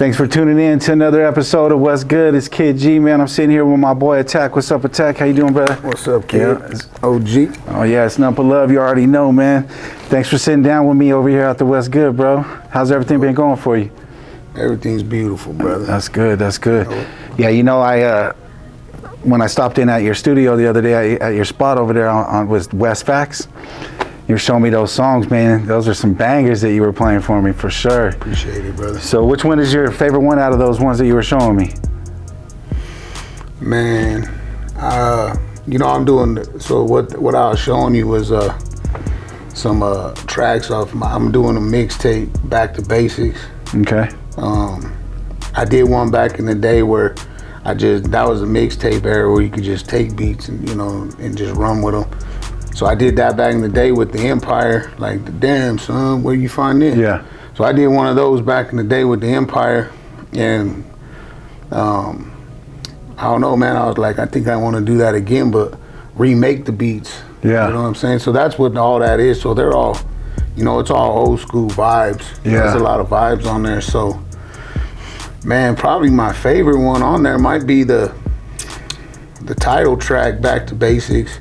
Thanks for tuning in to another episode of What's Good. It's Kid G, man. I'm sitting here with my boy ATAK. What's up, ATAK? How you doing, brother? What's up, kid? Yeah. OG. Oh, yeah, it's nothing but love. You already know, man. Thanks for sitting down with me over here at the What's Good, bro. How's everything been going for you? Everything's beautiful, brother. That's good. That's good. Yeah, you know, when I stopped in at your studio the other day, at your spot over there on with West Facts, you were showing me those songs, man. Those are some bangers that you were playing for me, for sure. Appreciate it, brother. So which one is your favorite one out of those ones that you were showing me? Man, you know, I'm doing, so what I was showing you was some tracks off I'm doing a mixtape, Back to Basics. Okay. I did one back in the day where that was a mixtape era where you could just take beats and, you know, and just run with them. So I did that back in the day with the Empire, like the damn son, where you find this? Yeah. So I did one of those back in the day with the Empire, and I don't know, man. I was like, I think I want to do that again, but remake the beats. Yeah. You know what I'm saying? So that's what all that is. So they're all, you know, it's all old school vibes. Yeah. There's a lot of vibes on there. So, man, probably my favorite one on there might be the title track, Back to Basics.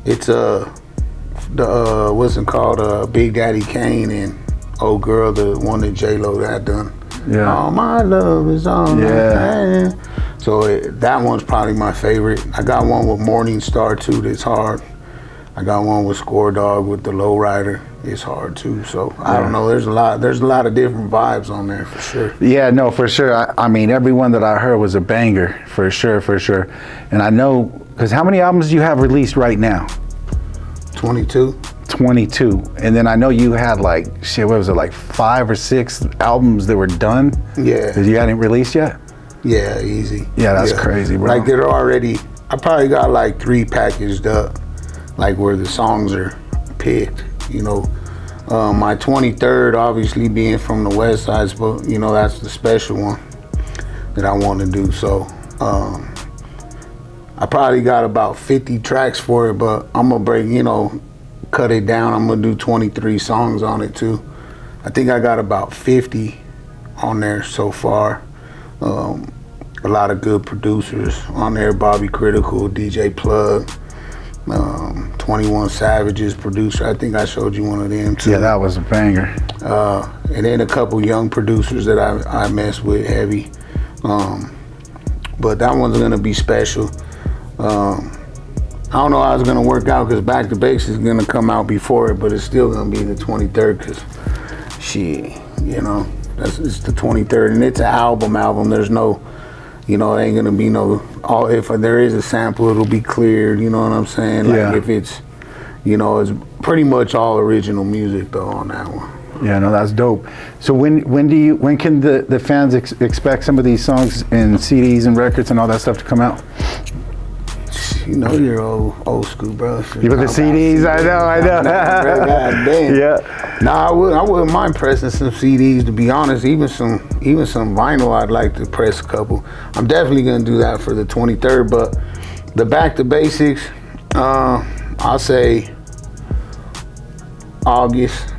It's what's it called? Big Daddy Kane and Old Girl, the one that J-Lo had done. Yeah. All my love is on my Yeah. hand. So that one's probably my favorite. I got one with Morning Star too that's hard. I got one with Score Dog with the Lowrider. It's hard too. So I don't know. There's a lot of different vibes on there for sure. Yeah, no, for sure. I mean, every one that I heard was a banger, for sure, for sure. And I know, because how many albums do you have released right now? 22. 22. And then I know you had like, shit, what was it, like 5 or 6 albums that were done? Yeah. That you hadn't released yet? Yeah, easy. Yeah, that's crazy, bro. Like they're already, I probably got like 3 packaged up, like where the songs are picked, you know. My 23rd obviously being from the West Side, but you know, that's the special one that I want to do. So I probably got about 50 tracks for it, but I'm gonna break, you know, cut it down. I'm gonna do 23 songs on it too. I think I got about 50 on there so far. A lot of good producers on there, Bobby Critical, DJ Plug, 21 Savage's producer. I think I showed you one of them too. Yeah, that was a banger. And then a couple young producers that I mess with heavy. But that one's gonna be special. I don't know how it's gonna work out because Back to Basics is gonna come out before it, but it's still gonna be the 23rd because shit, you know, it's the 23rd and it's an album. There's no, you know, it ain't gonna be no, if there is a sample, it'll be cleared, you know what I'm saying? Like if it's, you know, it's pretty much all original music though on that one. Yeah, no, that's dope. So when can the fans expect some of these songs and CDs and records and all that stuff to come out? You know you're old school, bro. You put the CDs? I know. God damn. Yeah. Nah, I wouldn't mind pressing some CDs, to be honest. Even some vinyl, I'd like to press a couple. I'm definitely gonna do that for the 23rd. But the Back to Basics, I'll say August,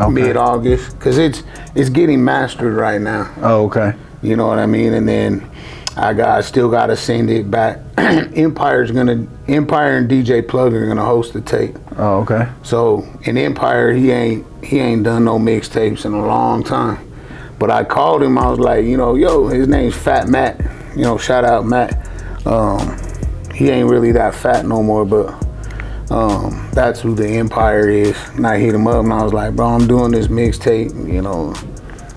mid-August, because it's getting mastered right now. Oh, okay. You know what I mean? And then I still gotta send it back. Empire and DJ Plug are gonna host the tape. Oh, okay. So in Empire, he ain't done no mixtapes in a long time. But I called him. I was like, you know, yo, his name's Fat Matt. You know, shout out Matt. He ain't really that fat no more, but that's who the Empire is. And I hit him up and I was like, bro, I'm doing this mixtape. You know,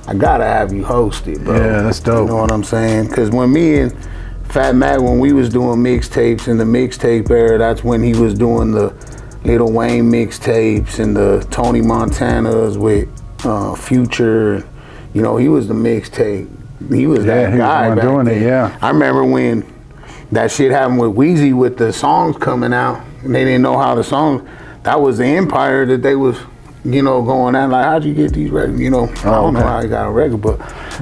I gotta have you host it, bro. Yeah, that's dope. You know what I'm saying? Because when me and Fat Matt, when we was doing mixtapes in the mixtape era, that's when he was doing the Lil Wayne mixtapes and the Tony Montanas with Future. You know, he was the mixtape. He was that guy. He was doing it, yeah. I remember when that shit happened with Weezy with the songs coming out, and they didn't know how the songs. That was the Empire that they was, you know, going at. Like, how'd you get these records? You know, I don't know how he got a record, but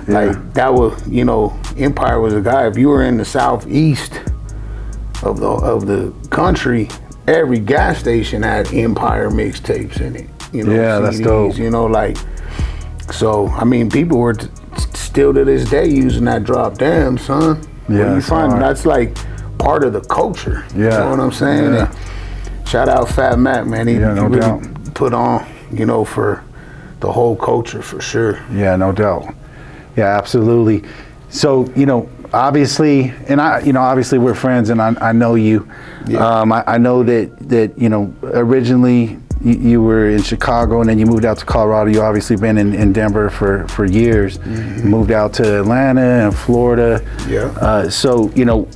like that was, you know, Empire was a guy. If you were in the southeast of the country, every gas station had Empire mixtapes in it. You know, yeah, CDs, that's dope. You know, like, so I mean, people were still to this day using that drop. Damn, son. Yeah, you find that's like part of the culture. Yeah. You know what I'm saying? Yeah. And shout out Fat Mac, man. He no really doubt. put on, you know, for the whole culture for sure. Yeah, no doubt. Yeah, absolutely. So, you know, obviously, and obviously we're friends, and I know you. Yeah. I know that you know, originally you were in Chicago, and then you moved out to Colorado. You obviously been in Denver for years. Mm-hmm. Moved out to Atlanta and Florida. Yeah. So, you know,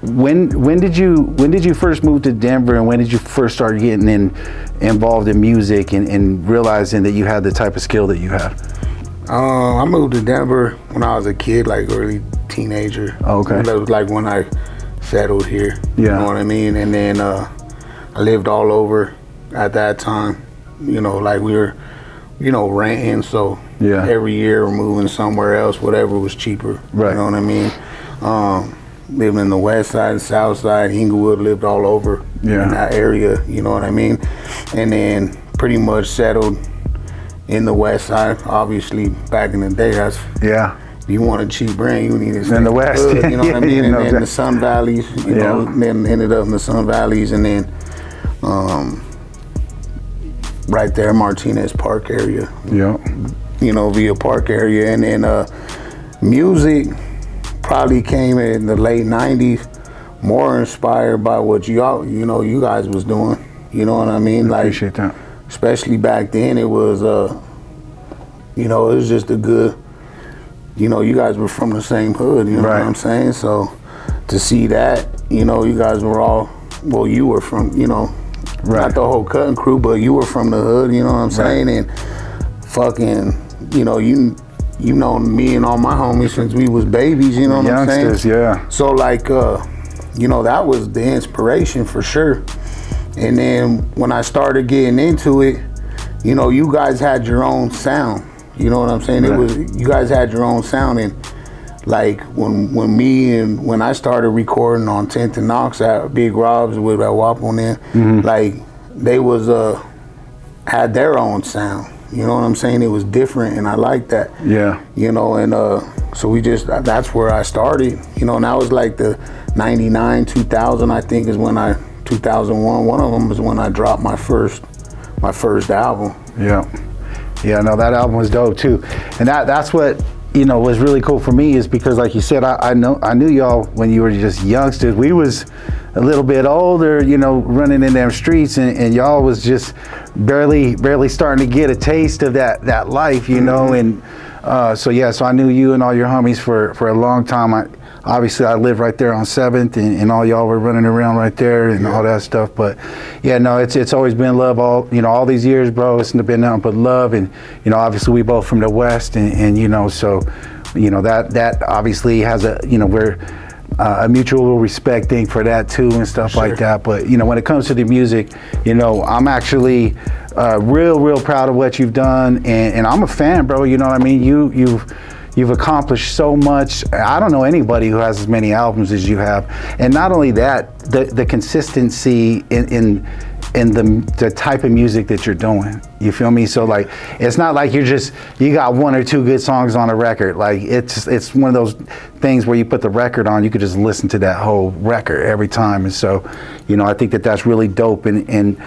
when did you first move to Denver, and when did you first start getting involved in music and realizing that you had the type of skill that you have? I moved to Denver when I was a kid, like early teenager. Oh, okay. That was like when I settled here. Yeah. You know what I mean? And then I lived all over at that time. You know, like we were, you know, renting. So Yeah. every year we're moving somewhere else, whatever was cheaper. Right. You know what I mean? Lived in the west side and south side, Inglewood, lived all over Yeah. in that area. You know what I mean? And then pretty much settled in the west side. Obviously, back in the day, that's Yeah. if you want a cheap rent, you need to stay In the West. hood, you know what I mean? You And know then that. the Sun Valleys, you know, then ended up in the Sun Valleys, and then right there, Martinez Park area, Yeah. you know, via Park area. And then music probably came in the late 90s, more inspired by what you guys was doing. You know what I mean? Like, Appreciate that. especially back then, it was, you know, it was just a good, you know, you guys were from the same hood, you know Right. what I'm saying? So to see that, you know, you guys were all, well, you were from, you know, Right. not the whole cutting crew, but you were from the hood, you know what I'm saying? And fucking, you know, you know me and all my homies since we was babies, you know what I'm saying? Youngsters, yeah. So like, you know, that was the inspiration for sure. And then when I started getting into it, you know, you guys had your own sound. You know what I'm saying? Right. You guys had your own sound. And like when I started recording on 10th and Knox at Big Rob's with that WAP on there, like they was had their own sound. You know what I'm saying? It was different, and I liked that. Yeah. You know, and so that's where I started. You know, and that was like the 99, 2000, I think is when 2001, one of them was when I dropped my first album. Yeah. Yeah, no, that album was dope too. And that's what, you know, was really cool for me, is because like you said, I knew y'all when you were just youngsters. We was a little bit older, you know, running in them streets, and y'all was just barely starting to get a taste of that life, you know. And so I knew you and all your homies for a long time. Obviously I lived right there on 7th, and all y'all were running around right there and all that stuff. But yeah, no, it's always been love all these years, bro. It's been nothing but love. And you know, obviously we both from the West, and you know, so you know, that obviously has a, you know, we're a mutual respect thing for that too and stuff like that. But you know, when it comes to the music, you know, I'm actually real proud of what you've done, and I'm a fan, bro. You know what I mean? You've accomplished so much. I don't know anybody who has as many albums as you have. And not only that, the consistency in the type of music that you're doing. You feel me? So like, it's not like you got one or two good songs on a record. Like it's one of those things where you put the record on, you could just listen to that whole record every time. And so, you know, I think that's really dope. And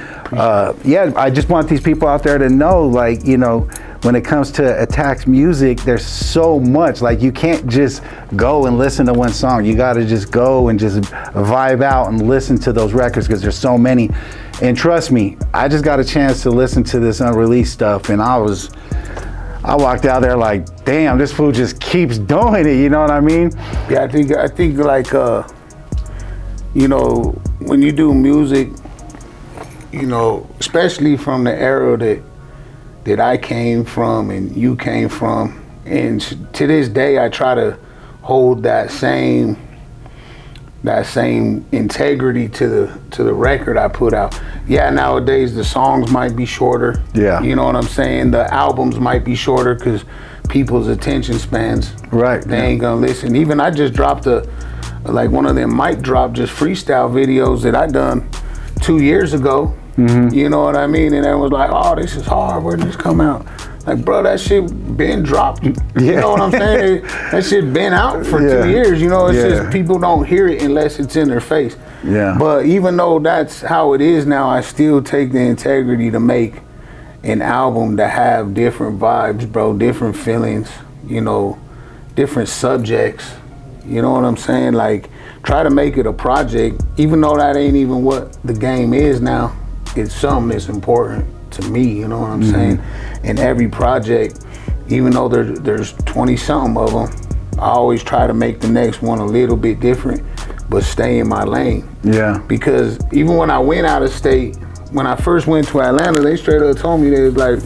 yeah, I just want these people out there to know, like, you know, when it comes to ATAK's music, there's so much. Like, you can't just go and listen to one song. You got to just go and just vibe out and listen to those records, because there's so many. And trust me, I just got a chance to listen to this unreleased stuff, and I walked out there like, damn, this fool just keeps doing it. You know what I mean? Yeah, I think like, you know, when you do music, you know, especially from the era that I came from and you came from, and to this day I try to hold that same integrity to the record I put out. Yeah, nowadays the songs might be shorter. Yeah. You know what I'm saying? The albums might be shorter because people's attention spans. Right. They ain't gonna listen. Even I just dropped one of them mic drop just freestyle videos that I done 2 years ago. You know what I mean? And everyone was like, oh, this is hard, where did this come out? Like, bro, that shit been dropped. You know what I'm saying? That shit been out for 2 years. You know, it's just people don't hear it unless it's in their face. Yeah. But even though that's how it is now, I still take the integrity to make an album that have different vibes, bro, different feelings, you know, different subjects. You know what I'm saying? Like, try to make it a project, even though that ain't even what the game is now. It's something that's important to me, you know what I'm saying? And every project, even though there's 20-something of them, I always try to make the next one a little bit different, but stay in my lane. Yeah. Because even when I went out of state, when I first went to Atlanta, they straight up told me, they was like,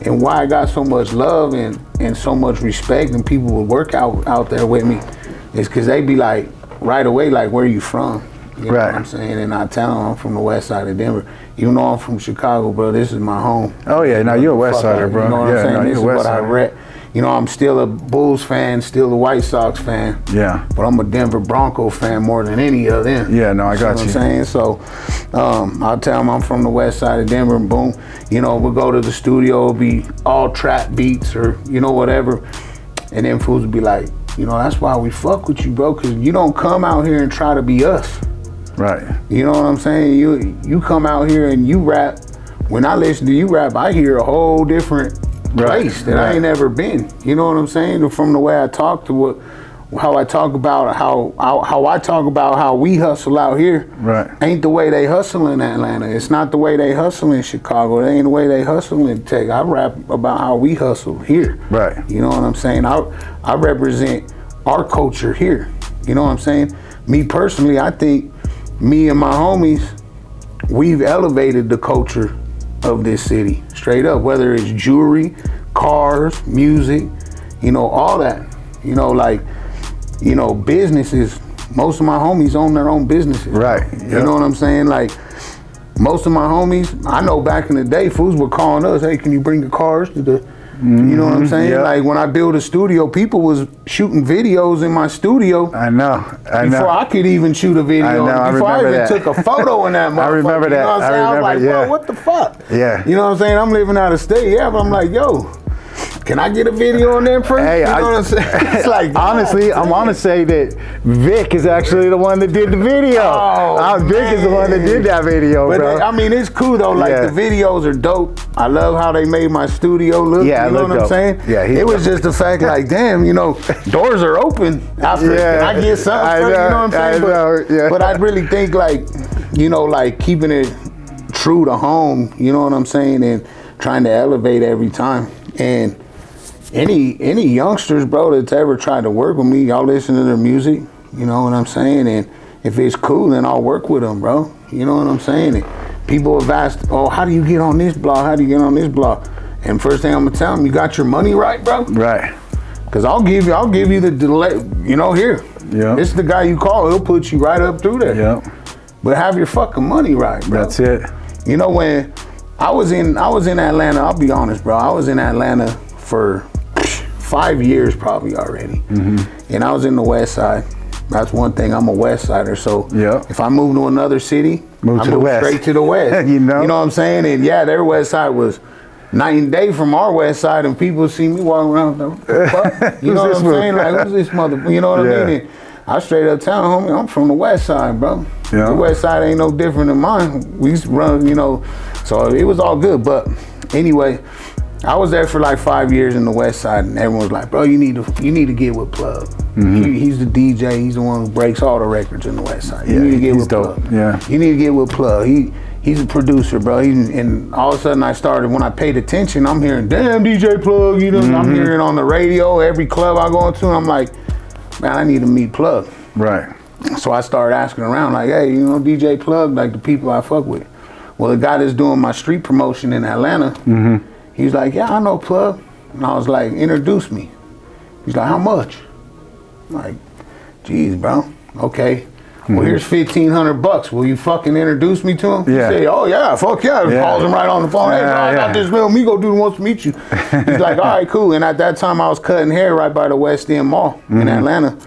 and why I got so much love and so much respect and people would work out there with me, is because they be like, right away, like, where you from? You know what I'm saying? And I tell them I'm from the west side of Denver. Even though I'm from Chicago, bro, this is my home. Oh yeah, now you're a West Sider, bro. You know what I'm saying? No, this is what I rep. You know, I'm still a Bulls fan, still a White Sox fan. Yeah. But I'm a Denver Bronco fan more than any of them. Yeah, no, I got you. Know what I'm saying? So I'll tell them I'm from the west side of Denver, and boom, you know, we'll go to the studio, it'll be all trap beats or, you know, whatever. And then fools will be like, you know, that's why we fuck with you, bro, because you don't come out here and try to be us. Right. You know what I'm saying? You come out here and you rap. When I listen to you rap, I hear a whole different place that I ain't ever been. You know what I'm saying? From the way I talk to how I talk about how I talk about how we hustle out here. Right. Ain't the way they hustle in Atlanta. It's not the way they hustle in Chicago. It ain't the way they hustle in Tech. I rap about how we hustle here. Right. You know what I'm saying? I represent our culture here. You know what I'm saying? Me personally, I think me and my homies, we've elevated the culture of this city, straight up, whether it's jewelry, cars, music, you know, all that. You know, like, you know, businesses, most of my homies own their own businesses. Right. Yep. You know what I'm saying? Like, most of my homies, I know back in the day, fools were calling us, hey, can you bring the cars to the, you know what I'm saying? Yep. Like, when I built a studio, people was shooting videos in my studio. I know. Before I could even shoot a video. I know, before I even took a photo in that motherfucker. I remember that. You know what I'm saying? I was like, bro, what the fuck? Yeah. You know what I'm saying? I'm living out of state, yeah, but I'm like, yo, can I get a video on there for you? Hey, you know what I'm saying? It's like, honestly, I want to say that Vic is actually the one that did the video. Vic is the one that did that video, but bro. I mean, it's cool though. Like, the videos are dope. I love how they made my studio look. Yeah, you know what I'm saying? Yeah, it was just the fact, like, damn, you know, doors are open. After, can I get something? You know what I'm saying? But I really think, like, you know, like keeping it true to home. You know what I'm saying? And trying to elevate every time. And any youngsters, bro, that's ever tried to work with me, y'all listen to their music, you know what I'm saying? And if it's cool, then I'll work with them, bro. You know what I'm saying? And people have asked, oh, how do you get on this blog? How do you get on this blog? And first thing I'm gonna tell them, you got your money right, bro? Right. Cause I'll give you the delay, you know, here. Yeah. This is the guy you call, he'll put you right up through there. Yeah. But have your fucking money right, bro. That's it. You know, when I was in Atlanta, I'll be honest, bro. I was in Atlanta for 5 years probably already. And I was in the west side. That's one thing, I'm a west sider. So if I move to another city, I move straight to the west. You know what I'm saying? And yeah, their west side was night and day from our west side, and people see me walking around, what the fuck? You know what I'm saying? Like, who's this mother, you know what I mean? And I straight up tell them, homie, I'm from the west side, bro. The west side ain't no different than mine. We used to run, you know, so it was all good. But anyway, I was there for like 5 years in the west side, and everyone was like, bro, you need to get with Plug. He's the DJ, he's the one who breaks all the records in the west side. You need to get with Plug. You need to get with Plug. He's a producer, bro. And all of a sudden I started, when I paid attention, I'm hearing, damn, DJ Plug, you know, I'm hearing on the radio, every club I go into, and I'm like, man, I need to meet Plug. Right. So I started asking around, like, hey, you know, DJ Plug, like the people I fuck with. Well, the guy that's doing my street promotion in Atlanta, he's like, yeah, I know Plug. And I was like, introduce me. He's like, how much? I'm like, geez, bro, okay. Well, here's $1,500. Will you fucking introduce me to him? He say, oh yeah, fuck yeah. Calls him right on the phone. Hey, bro, I got this little Migo dude who wants to meet you. He's like, all right, cool. And at that time, I was cutting hair right by the West End Mall in Atlanta.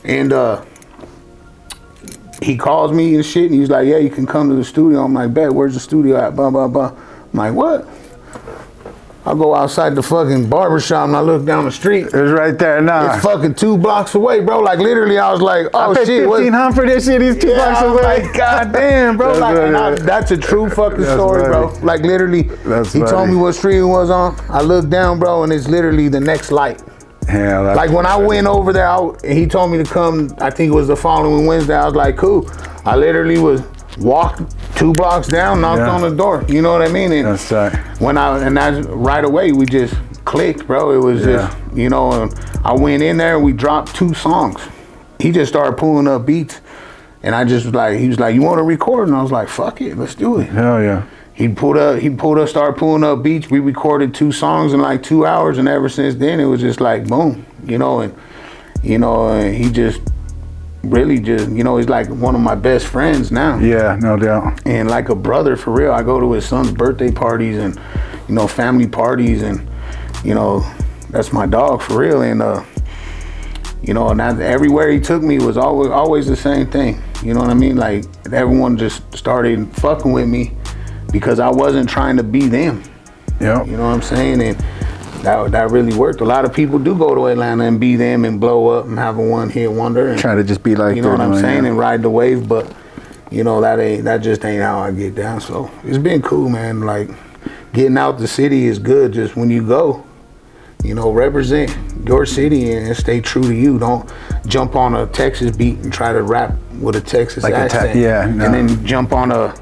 And he calls me and shit, and he's like, yeah, you can come to the studio. I'm like, bet, where's the studio at? Blah, blah, blah. I'm like, what? I go outside the fucking barbershop and I look down the street. It was right there. Nah. It's fucking 2 blocks away, bro. Like literally, I was like, oh I paid shit, $1,500 for this shit. He's 2 blocks I was away. like, God damn, bro. That's Like, right. that's a true fucking story, bro. Like literally, he told me what street it was on. I looked down, bro, and it's literally the next light. Yeah, like when I went over there, and he told me to come. I think it was the following Wednesday. I was like, cool. I literally walked 2 blocks down, knocked on the door. You know what I mean? And that's right. and that's right away we just clicked, bro. It was just, you know. And I went in there and we dropped 2 songs. He just started pulling up beats, and I just was like, he was like, you want to record? And I was like, fuck it, let's do it. Hell yeah. He started pulling up beats. We recorded 2 songs in like 2 hours, and ever since then it was just like boom, you know. And and he just really just, he's like one of my best friends now. Yeah, no doubt. And like a brother for real. I go to his son's birthday parties and family parties, and that's my dog for real. And and everywhere he took me was always the same thing. You know what I mean? Like everyone just started fucking with me because I wasn't trying to be them. Yeah. You know what I'm saying? And that really worked. A lot of people do go to Atlanta and be them and blow up and have a one-hit wonder. And, try to just be like, you know what I'm saying, and ride the wave. But that just ain't how I get down. So it's been cool, man. Like getting out the city is good. Just when you go, represent your city and stay true to you. Don't jump on a Texas beat and try to rap with a Texas accent. And then jump on a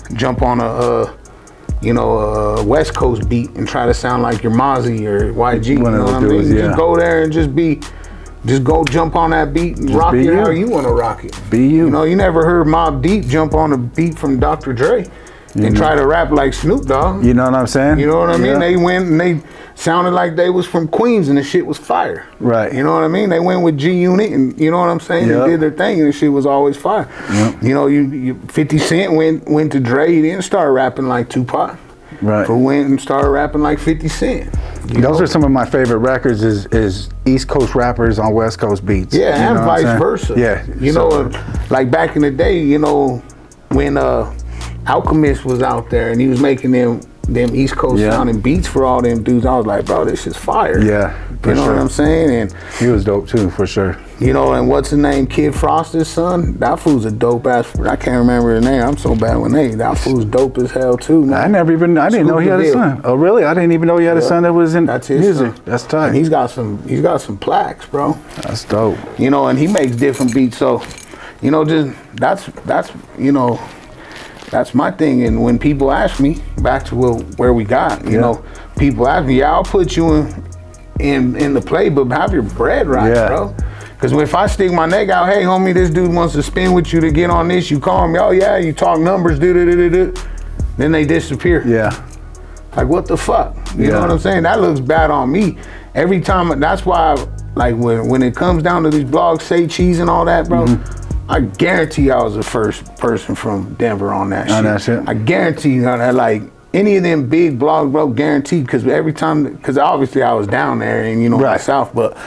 West Coast beat and try to sound like your Mozzie or YG. You know what I mean? Just go there and just go jump on that beat and rock it how you want to rock it. Be you. You never heard Mobb Deep jump on a beat from Dr. Dre and try to rap like Snoop Dogg. You know what I'm saying? You know what I mean? They went and they sounded like they was from Queens and the shit was fire. Right. You know what I mean? They went with G Unit and you know what I'm saying? They did their thing and the shit was always fire. Yep. 50 Cent went to Dre, he didn't start rapping like Tupac. Right. But went and started rapping like 50 Cent. Those are some of my favorite records is East Coast rappers on West Coast beats. Yeah, and vice versa. Yeah. Like back in the day, when Alchemist was out there and he was making them East Coast sounding beats for all them dudes, I was like, bro, this is fire. Yeah, you know what I'm saying? And he was dope too, for sure. And what's his name? Kid Frost's son? That fool's a dope ass. I can't remember his name. I'm so bad with names. That fool's dope as hell too, man. I didn't know he had a son. Oh really? I didn't even know he had a son that was in music. Son. That's tight. And he's got some plaques, bro. That's dope. And he makes different beats, so that's my thing. And when people ask me, back to where we got, people ask me, I'll put you in the play, but have your bread right, bro. Because if I stick my neck out, hey, homie, this dude wants to spin with you to get on this, you call me, oh yeah, you talk numbers, then they disappear. Yeah. Like, what the fuck? You know what I'm saying? That looks bad on me. Every time, that's why, like, when it comes down to these blogs, Say Cheese and all that, bro, I guarantee I was the first person from Denver on that shit. I guarantee that, like, any of them big blogs, bro, guaranteed, because because obviously I was down there and, myself, but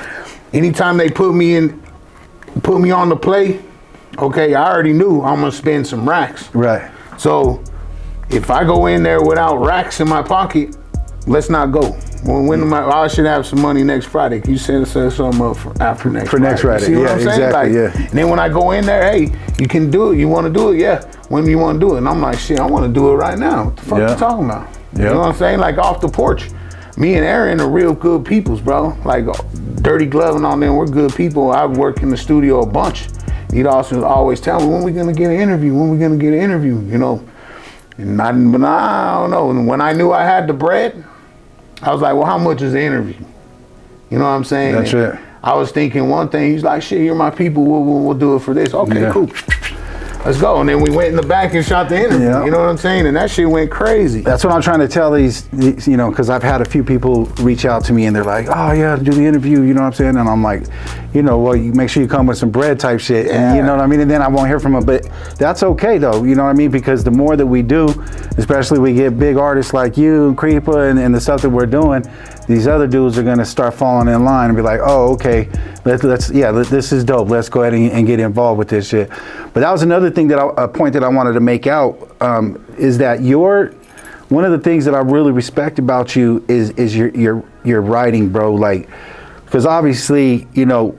anytime they put me on the play, okay, I already knew I'm gonna spend some racks. Right. So if I go in there without racks in my pocket, let's not go. I should have some money next Friday. You set something up for next Friday. See what I'm saying? Exactly, and then when I go in there, hey, you can do it. You want to do it? Yeah. When do you want to do it? And I'm like, shit, I want to do it right now. What the fuck you talking about? You know what I'm saying? Like off the porch. Me and Aaron are real good peoples, bro. Like Dirty Glove and all them, we're good people. I work in the studio a bunch. He'd also always tell me, when we gonna get an interview? And I don't know. And when I knew I had the bread, I was like, well, how much is the interview? You know what I'm saying? That's it. I was thinking one thing. He's like, shit, you're my people. We'll do it for this. Okay, cool. Let's go. And then we went in the back and shot the interview. You know what I'm saying? And that shit went crazy. That's what I'm trying to tell these because I've had a few people reach out to me and they're like, oh yeah, do the interview, you know what I'm saying? And I'm like, well, you make sure you come with some bread type shit. And you know what I mean? And then I won't hear from them. But that's okay though, you know what I mean? Because the more that we do, especially we get big artists like you and Creepa and the stuff that we're doing, these other dudes are gonna start falling in line and be like, oh, okay, this is dope. Let's go ahead and get involved with this shit. But that was another thing a point that I wanted to make out is that your one of the things that I really respect about you is your writing, bro. Like, because obviously, you know,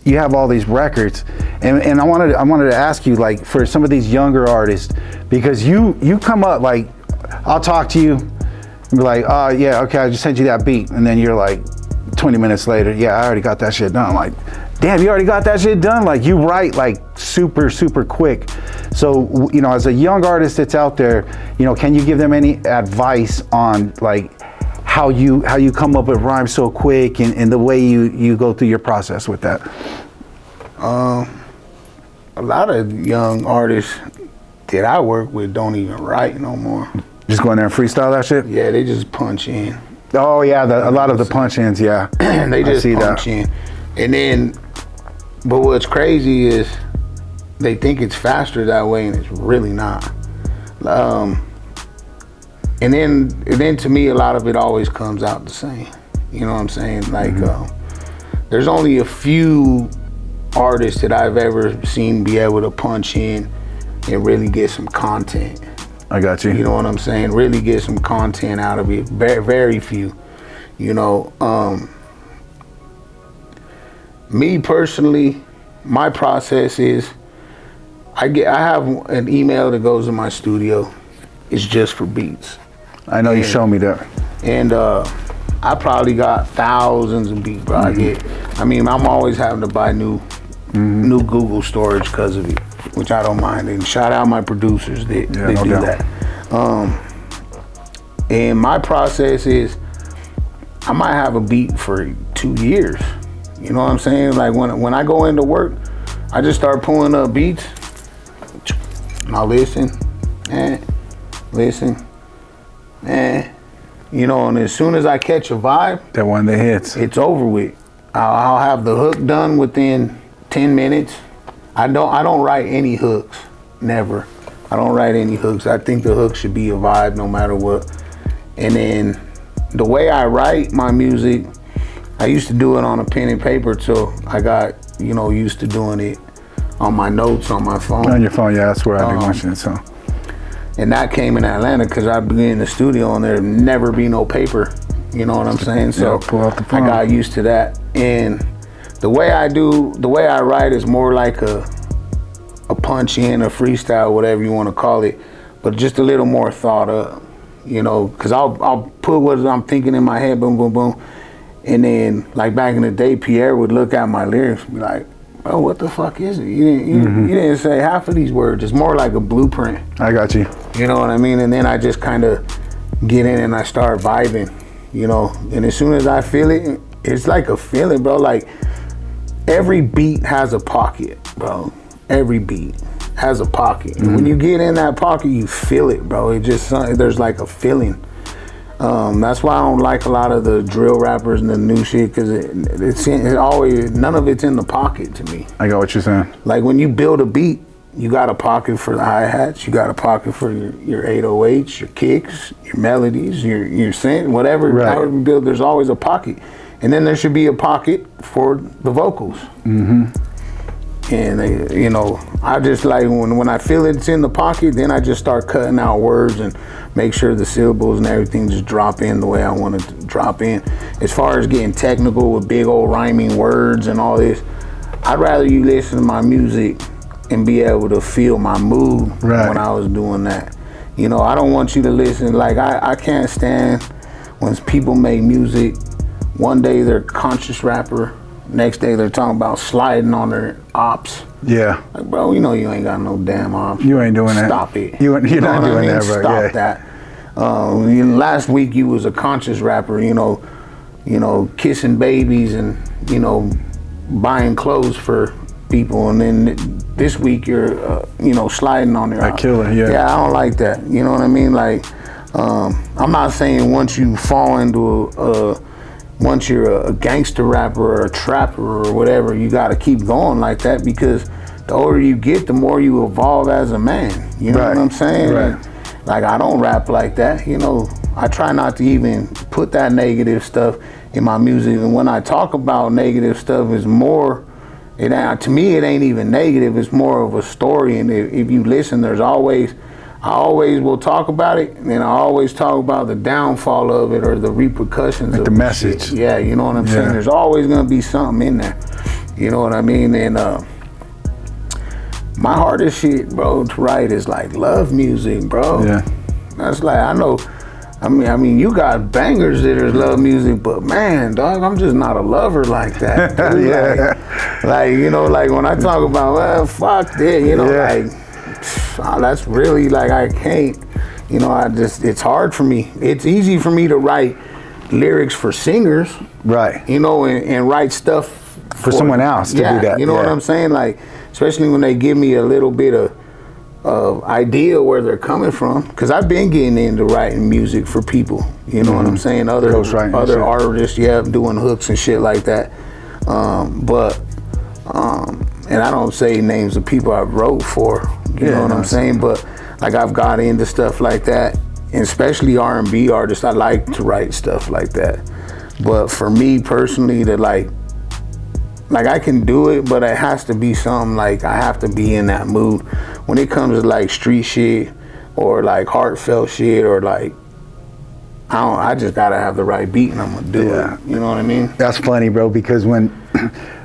you have all these records, and I wanted to ask you, like, for some of these younger artists, because you come up, like, I'll talk to you and be like, oh yeah, okay, I just sent you that beat, and then you're like 20 minutes later, yeah, I already got that shit done. I'm like, damn, you already got that shit done? Like, you write like super quick. So, you know, as a young artist that's out there, you know, can you give them any advice on like how you come up with rhymes so quick, and the way you go through your process with that? A lot of young artists that I work with don't even write no more. Just go in there and freestyle that shit? Yeah, they just punch in. Oh yeah, a lot of the punch-ins, yeah. They just punch in. And then, but what's crazy is they think it's faster that way, and it's really not. And then to me, a lot of it always comes out the same. You know what I'm saying? Like, there's only a few artists that I've ever seen be able to punch in and really get some content. I got you. You know what I'm saying? Really get some content out of it. Very, very few. You know, me personally, my process is I have an email that goes in my studio. It's just for beats. I know you showed me that. And I probably got thousands of beats, bro. I mean, I'm always having to buy new Google storage because of it, which I don't mind. And shout out my producers that do that. And my process is I might have a beat for 2 years. You know what I'm saying? Like when I go into work, I just start pulling up beats and I'll listen, you know, and as soon as I catch a vibe, that one that hits, it's over with. I'll have the hook done within 10 minutes. I don't write any hooks, never. I don't write any hooks. I think the hook should be a vibe no matter what. And then the way I write my music, I used to do it on a pen and paper, so I got, you know, used to doing it on my notes on my phone. On your phone, yeah, that's where I do my shit, so. And that came in Atlanta because I'd be in the studio and there'd never be no paper. You know what I'm saying? So pull out the phone. I got used to that. And the way I write is more like a punch in, a freestyle, whatever you want to call it, but just a little more thought up, you know, because I'll put what I'm thinking in my head, boom, boom, boom. And then, like back in the day, Pierre would look at my lyrics and be like, oh, what the fuck is it? You didn't say half of these words. It's more like a blueprint. I got you. You know what I mean? And then I just kind of get in and I start vibing, you know. And as soon as I feel it, it's like a feeling, bro. Like every beat has a pocket, bro. Every beat has a pocket. And when you get in that pocket, you feel it, bro. It just, there's like a feeling. That's why I don't like a lot of the drill rappers and the new shit, because it's always, none of it's in the pocket to me. I got what you're saying. Like when you build a beat, you got a pocket for the hi-hats, you got a pocket for your 808s, your kicks, your melodies, your synth, whatever. Right. However you build, there's always a pocket. And then there should be a pocket for the vocals. And they, you know, I just like when I feel it's in the pocket, then I just start cutting out words and make sure the syllables and everything just drop in the way I want it to drop in. As far as getting technical with big old rhyming words and all this, I'd rather you listen to my music and be able to feel my mood when I was doing that. You know, I don't want you to listen, like I can't stand when people make music, one day they're a conscious rapper, next day they're talking about sliding on their ops. Yeah. Like, bro, you know you ain't got no damn ops. You ain't doing that. Stop it. You're not doing that, bro. Stop that. Last week you was a conscious rapper, you know, kissing babies and, you know, buying clothes for people, and then this week you're, you know, sliding on their ops. Killer, yeah. Yeah, I don't like that. You know what I mean? Like, I'm not saying once you fall into once you're a gangster rapper or a trapper or whatever, you got to keep going like that, because the older you get, the more you evolve as a man. You know what I'm saying? Right. Like, I don't rap like that. You know, I try not to even put that negative stuff in my music. And when I talk about negative stuff, it's more, to me, it ain't even negative. It's more of a story. And if you listen, there's always, I always will talk about it, and then I always talk about the downfall of it or the repercussions like of the message. Shit. Yeah, you know what I'm saying? There's always gonna be something in there. You know what I mean? And my hardest shit, bro, to write is like love music, bro. Yeah. That's like, I know, I mean, you got bangers that is love music, but man, dog, I'm just not a lover like that. Dude. Yeah. Like, you know, like when I talk about, well, fuck that, you know, like, that's really like, I can't, you know, it's hard for me. It's easy for me to write lyrics for singers. Right. You know, and write stuff for someone else to do that. You know what I'm saying? Like, especially when they give me a little bit of idea where they're coming from, because I've been getting into writing music for people. You know what I'm saying? Other artists, doing hooks and shit like that. And I don't say names of people I wrote for. You know what I'm saying? But like I've got into stuff like that, and especially R&B artists. I like to write stuff like that. But for me personally, to like I can do it, but it has to be something like I have to be in that mood. When it comes to like street shit or like heartfelt shit or like, I just gotta have the right beat and I'm gonna do it. You know what I mean? That's funny, bro, because when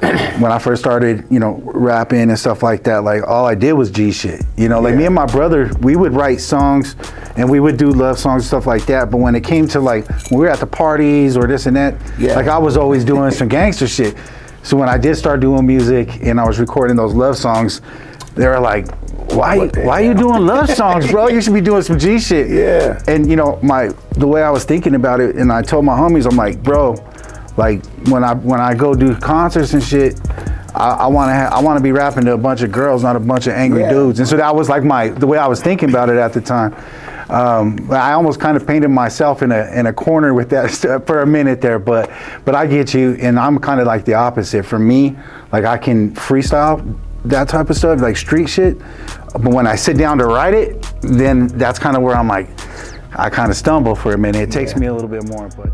I first started, you know, rapping and stuff like that, like all I did was G shit. You know, like me and my brother, we would write songs and we would do love songs and stuff like that. But when it came to like, when we were at the parties or this and that, like I was always doing some gangster shit. So when I did start doing music and I was recording those love songs, they were like, why are you doing love songs, bro? You should be doing some G shit. Yeah. And you know, the way I was thinking about it, and I told my homies, I'm like, bro, like when I go do concerts and shit, I want to be rapping to a bunch of girls, not a bunch of angry dudes. And so that was like the way I was thinking about it at the time. I almost kind of painted myself in a corner with that for a minute there, but I get you, and I'm kind of like the opposite. For me, like I can freestyle that type of stuff, like street shit, but when I sit down to write it, then that's kind of where I'm like, I kind of stumble for a minute. It takes me a little bit more, but.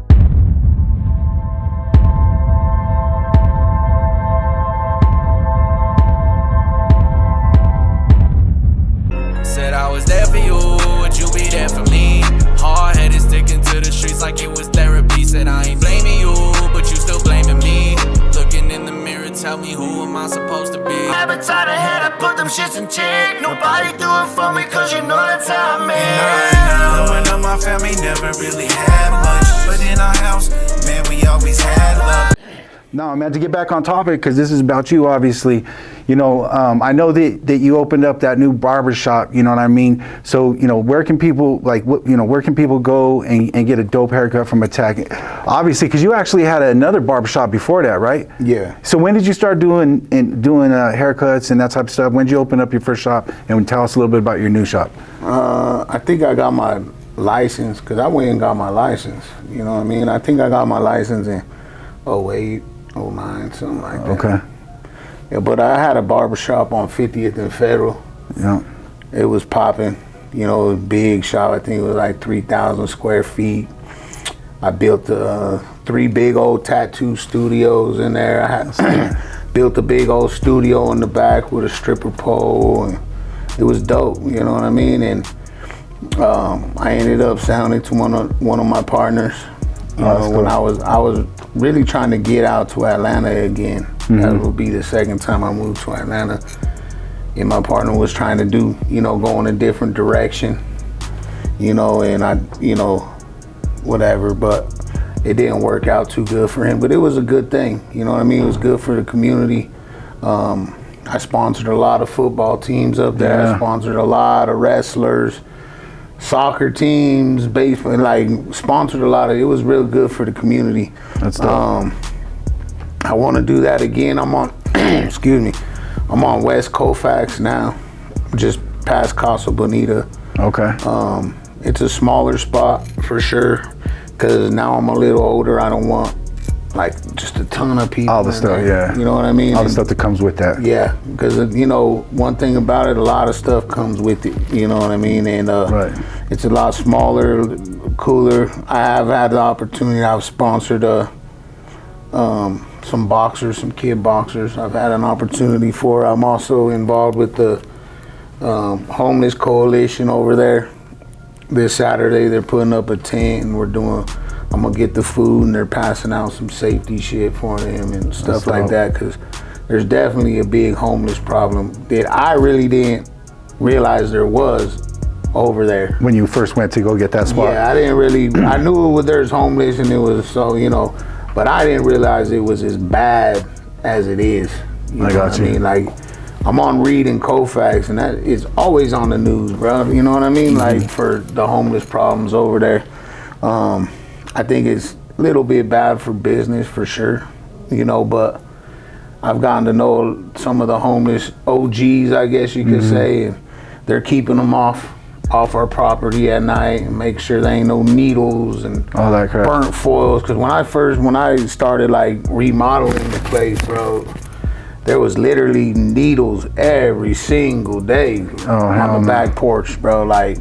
Said I was there for you, would you be there for me? Hard-headed, sticking to the streets like it was therapy. Said I ain't blaming you, but you still blaming me. Looking in the mirror, tell me who am I supposed to be? Every time ahead, I put them shits in check. Nobody do it for me, cause you know that's how I'm made. Growing up, my family never really had much, but in our house, man, we always had love. No, man, to get back on topic, because this is about you, obviously. You know, I know that you opened up that new barber shop, you know what I mean? So, you know, where can people, like, where can people go and get a dope haircut from ATAK? Obviously, because you actually had another barber shop before that, right? Yeah. So when did you start doing haircuts and that type of stuff? When did you open up your first shop? And tell us a little bit about your new shop. I think I got my license, because I went and got my license, you know what I mean? I think I got my license in 08. 09, something like that. Okay. Yeah, but I had a barbershop on 50th and Federal. Yeah. It was popping. You know, it was a big shop. I think it was like 3,000 square feet. I built 3 big old tattoo studios in there. I had built a big old studio in the back with a stripper pole. And it was dope, you know what I mean? And I ended up sounding to one of my partners. When I was really trying to get out to Atlanta again. That would be the second time I moved to Atlanta. And my partner was trying to do, you know, go in a different direction, you know, and I, you know, whatever, but it didn't work out too good for him. But it was a good thing, you know what I mean? It was good for the community. I sponsored a lot of football teams up there. I sponsored a lot of wrestlers, soccer teams, baseball, like sponsored a lot of, it was real good for the community. That's dope. I want to do that again. I'm on, excuse me, I'm on West Colfax now, just past Casa Bonita. Okay. It's a smaller spot for sure, because now I'm a little older. I don't want like just a ton of people. All the stuff, yeah. You know what I mean? All the stuff that comes with that. Yeah, because you know, one thing about it, a lot of stuff comes with it. You know what I mean? And it's a lot smaller, cooler. I have had the opportunity. I've sponsored some boxers, some kid boxers. I've had an opportunity for. I'm also involved with the Homeless Coalition over there. This Saturday they're putting up a tent and I'm gonna get the food and they're passing out some safety shit for them and stuff like that, because there's definitely a big homeless problem that I really didn't realize there was over there. When you first went to go get that spot? Yeah, I didn't really, I knew there's homeless and it was so, but I didn't realize it was as bad as it is. I got you. I mean, like, I'm on Reed and Koufax, and that is always on the news, bro. You know what I mean? Like, for the homeless problems over there. I think it's a little bit bad for business, for sure. But I've gotten to know some of the homeless OGs, I guess you could say, and they're keeping them off our property at night and make sure there ain't no needles and all that crap. Burnt foils. Because when I started like remodeling the place, bro, there was literally needles every single day on the back porch, bro. Like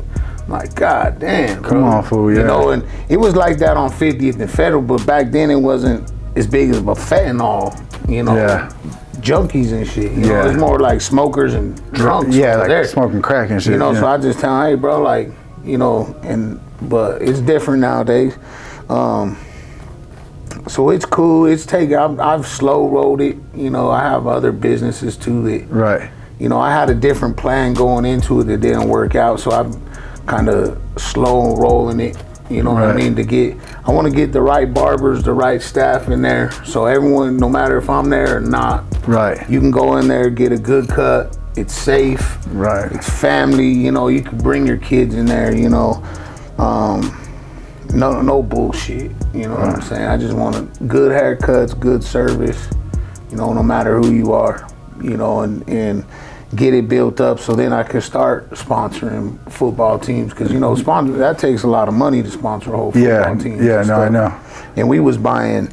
God damn, bro. Come on, fool, yeah. And it was like that on 50th and Federal, but back then it wasn't as big as a fentanyl, junkies and shit. You know, it's more like smokers and drunks. Yeah, like there. smoking crack and shit. So I just tell them, hey, bro, like, but it's different nowadays. So it's cool. I've slow rolled it. I have other businesses too that. Right. I had a different plan going into it that didn't work out. So I'm kind of slow rolling it. You know what I mean? I want to get the right barbers, the right staff in there. So everyone, no matter if I'm there or not, you can go in there, get a good cut. It's safe. Right. It's family. You can bring your kids in there. No bullshit. You know what I'm saying? I just want good haircuts, good service. No matter who you are. And get it built up so then I can start sponsoring football teams, because that takes a lot of money to sponsor a whole football team. Yeah, no, I know. And we was buying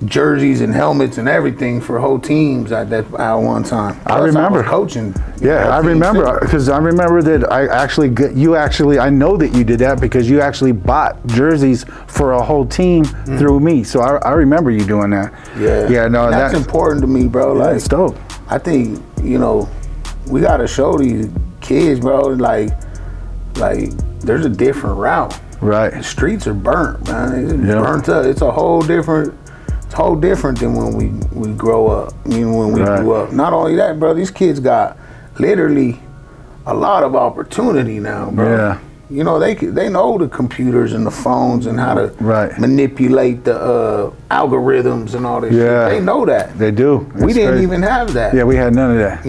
jerseys and helmets and everything for whole teams at one time. I remember I was coaching. I remember, because I remember that I know that you did that because you actually bought jerseys for a whole team through me. So I remember you doing that. Yeah, no, that's important to me, bro. Like, it's dope. I think we gotta show these kids, bro, like there's a different route. Right. The streets are burnt, man. It's burnt up. It's whole different than when we grow up. When we grew up. Not only that, bro, these kids got literally a lot of opportunity now, bro. Yeah. They know the computers and the phones and how to manipulate the algorithms and all this shit. They know that. They do. We didn't even have that. Yeah, we had none of that.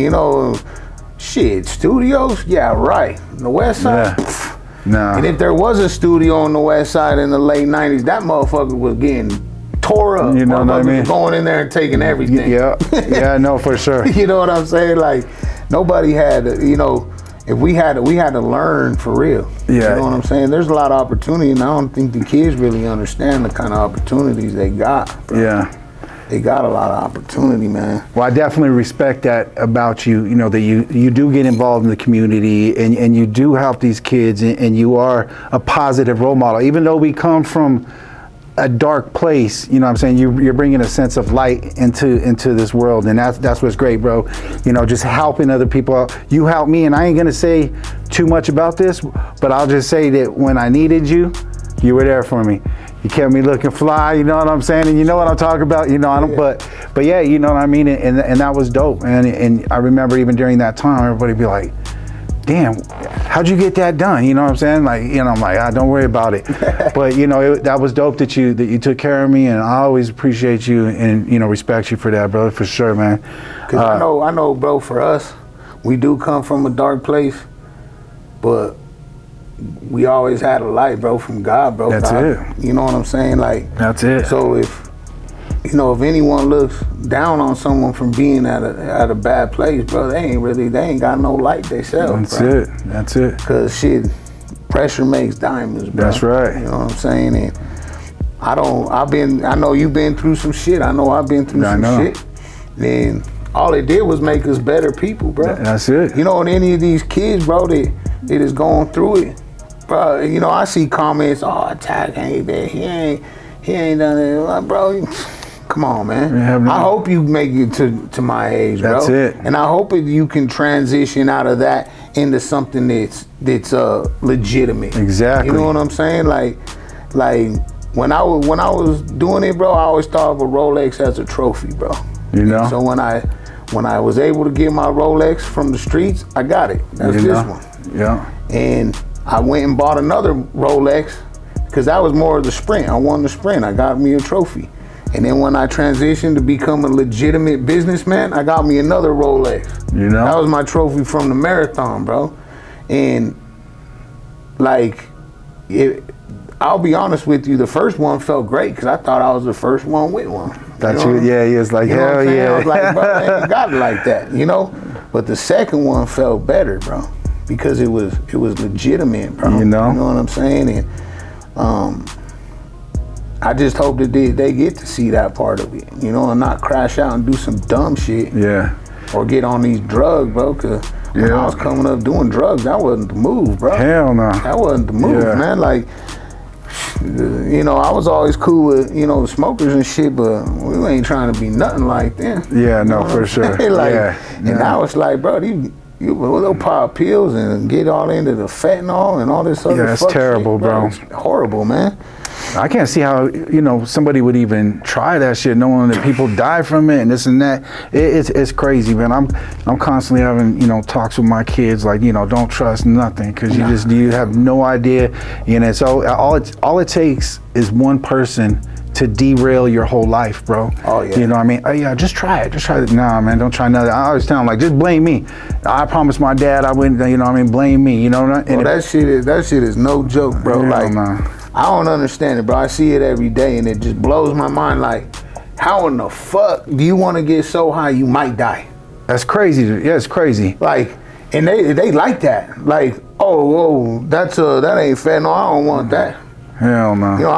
Shit, studios? Yeah, right. The West Side? Yeah. No. And if there was a studio on the West Side in the late 90s, that motherfucker was getting tore up. You know what I mean? Going in there and taking everything. Yeah, no, for sure. You know what I'm saying? Like, nobody had, if we had to learn for real. Yeah. You know what I'm saying? There's a lot of opportunity, and I don't think the kids really understand the kind of opportunities they got, bro. Yeah. They got a lot of opportunity, man. Well, I definitely respect that about you, that you do get involved in the community and you do help these kids and you are a positive role model. Even though we come from a dark place, what I'm saying, you're bringing a sense of light into this world, and that's what's great, bro. Just helping other people out. You helped me, and I ain't gonna say too much about this, but I'll just say that when I needed you, you were there for me. You kept me looking fly, you know what I'm saying? And you know what I'm talking about, I don't, but yeah, you know what I mean? And that was dope. And I remember even during that time, everybody be like, damn, how'd you get that done? You know what I'm saying? Like, I'm like, don't worry about it. But that was dope that you took care of me, and I always appreciate you and, respect you for that, brother, for sure, man. Cause I know, bro, for us, we do come from a dark place, but we always had a light, bro, from God, bro. That's it. You know what I'm saying? Like, that's it. So if anyone looks down on someone from being at a bad place, bro, they ain't got no light themselves. That's it. Cause shit, pressure makes diamonds, bro. That's right. You know what I'm saying? And I know you've been through some shit. I know I've been through some shit. And all it did was make us better people, bro. That's it. And any of these kids, bro, that is going through it, bro, I see comments, ATAK ain't there. He ain't done it. Like, bro, Come on, man. Yeah, I hope you make it to my age, bro. That's it. And I hope you can transition out of that into something that's legitimate. Exactly. You know what I'm saying? Like when I was doing it, bro, I always thought of a Rolex as a trophy, bro. You know. And so when I was able to get my Rolex from the streets, I got it. That's this one. Yeah. And I went and bought another Rolex because that was more of the sprint. I won the sprint. I got me a trophy. And then when I transitioned to become a legitimate businessman, I got me another Rolex. You know? That was my trophy from the marathon, bro. And like, I'll be honest with you, the first one felt great because I thought I was the first one with one. Yeah, he was like, you know hell yeah. I was like, bro, I ain't got it like that, you know? But the second one felt better, bro, because it was legitimate, bro. You know? You know what I'm saying? And I just hope that they get to see that part of it, you know, and not crash out and do some dumb shit. Yeah. Or get on these drugs, bro, because when I was coming up doing drugs, that wasn't the move, bro. Hell no. That wasn't the move, man. Like, you know, I was always cool with, you know, the smokers and shit, but we ain't trying to be nothing like them. Yeah, you know no, for sure. Like, yeah. And now it's like, bro, they'll pop pills and get all into the fentanyl and all this other that's fuck terrible, shit, bro. It's horrible, man. I can't see how, you know, somebody would even try that shit knowing that people die from it and this and that. It's crazy, man. I'm constantly having, you know, talks with my kids like, you know, don't trust nothing because you have no idea, you know. So all it takes is one person to derail your whole life, bro. Oh yeah. You know what I mean? Oh yeah, just try it. Nah, man, don't try nothing. I always tell them like, just blame me. I promised my dad I wouldn't, you know what I mean? Blame me, you know? And that shit is no joke, bro. Like, I don't understand it, bro. I see it every day and it just blows my mind. Like, how in the fuck do you want to get so high you might die? That's crazy. Yeah, it's crazy. Like, and they like that. Like, oh, that ain't fair. No, I don't want that. Hell no. You know,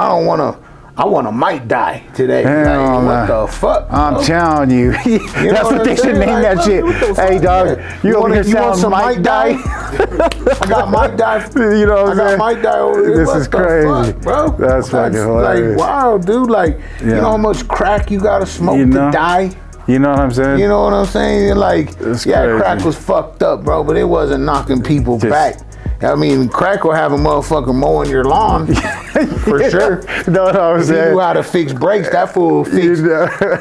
I want to might die today. Hell like, what the fuck? I'm telling you. That's what they should name that shit. Hey, dog, you over here sound some might die? I got might die. You know what I'm saying? I got might die over here. This what is the crazy. fuck, bro? That's fucking hilarious. Like, wow, dude. Like, you know how much crack you got to smoke to die? You know what I'm saying? You know what I'm saying? Like, it's yeah, crazy. Crack was fucked up, bro, but it wasn't knocking people back. I mean, crack will have a motherfucker mowing your lawn, for sure. No, I'm saying? If he knew how to fix brakes, that fool will fix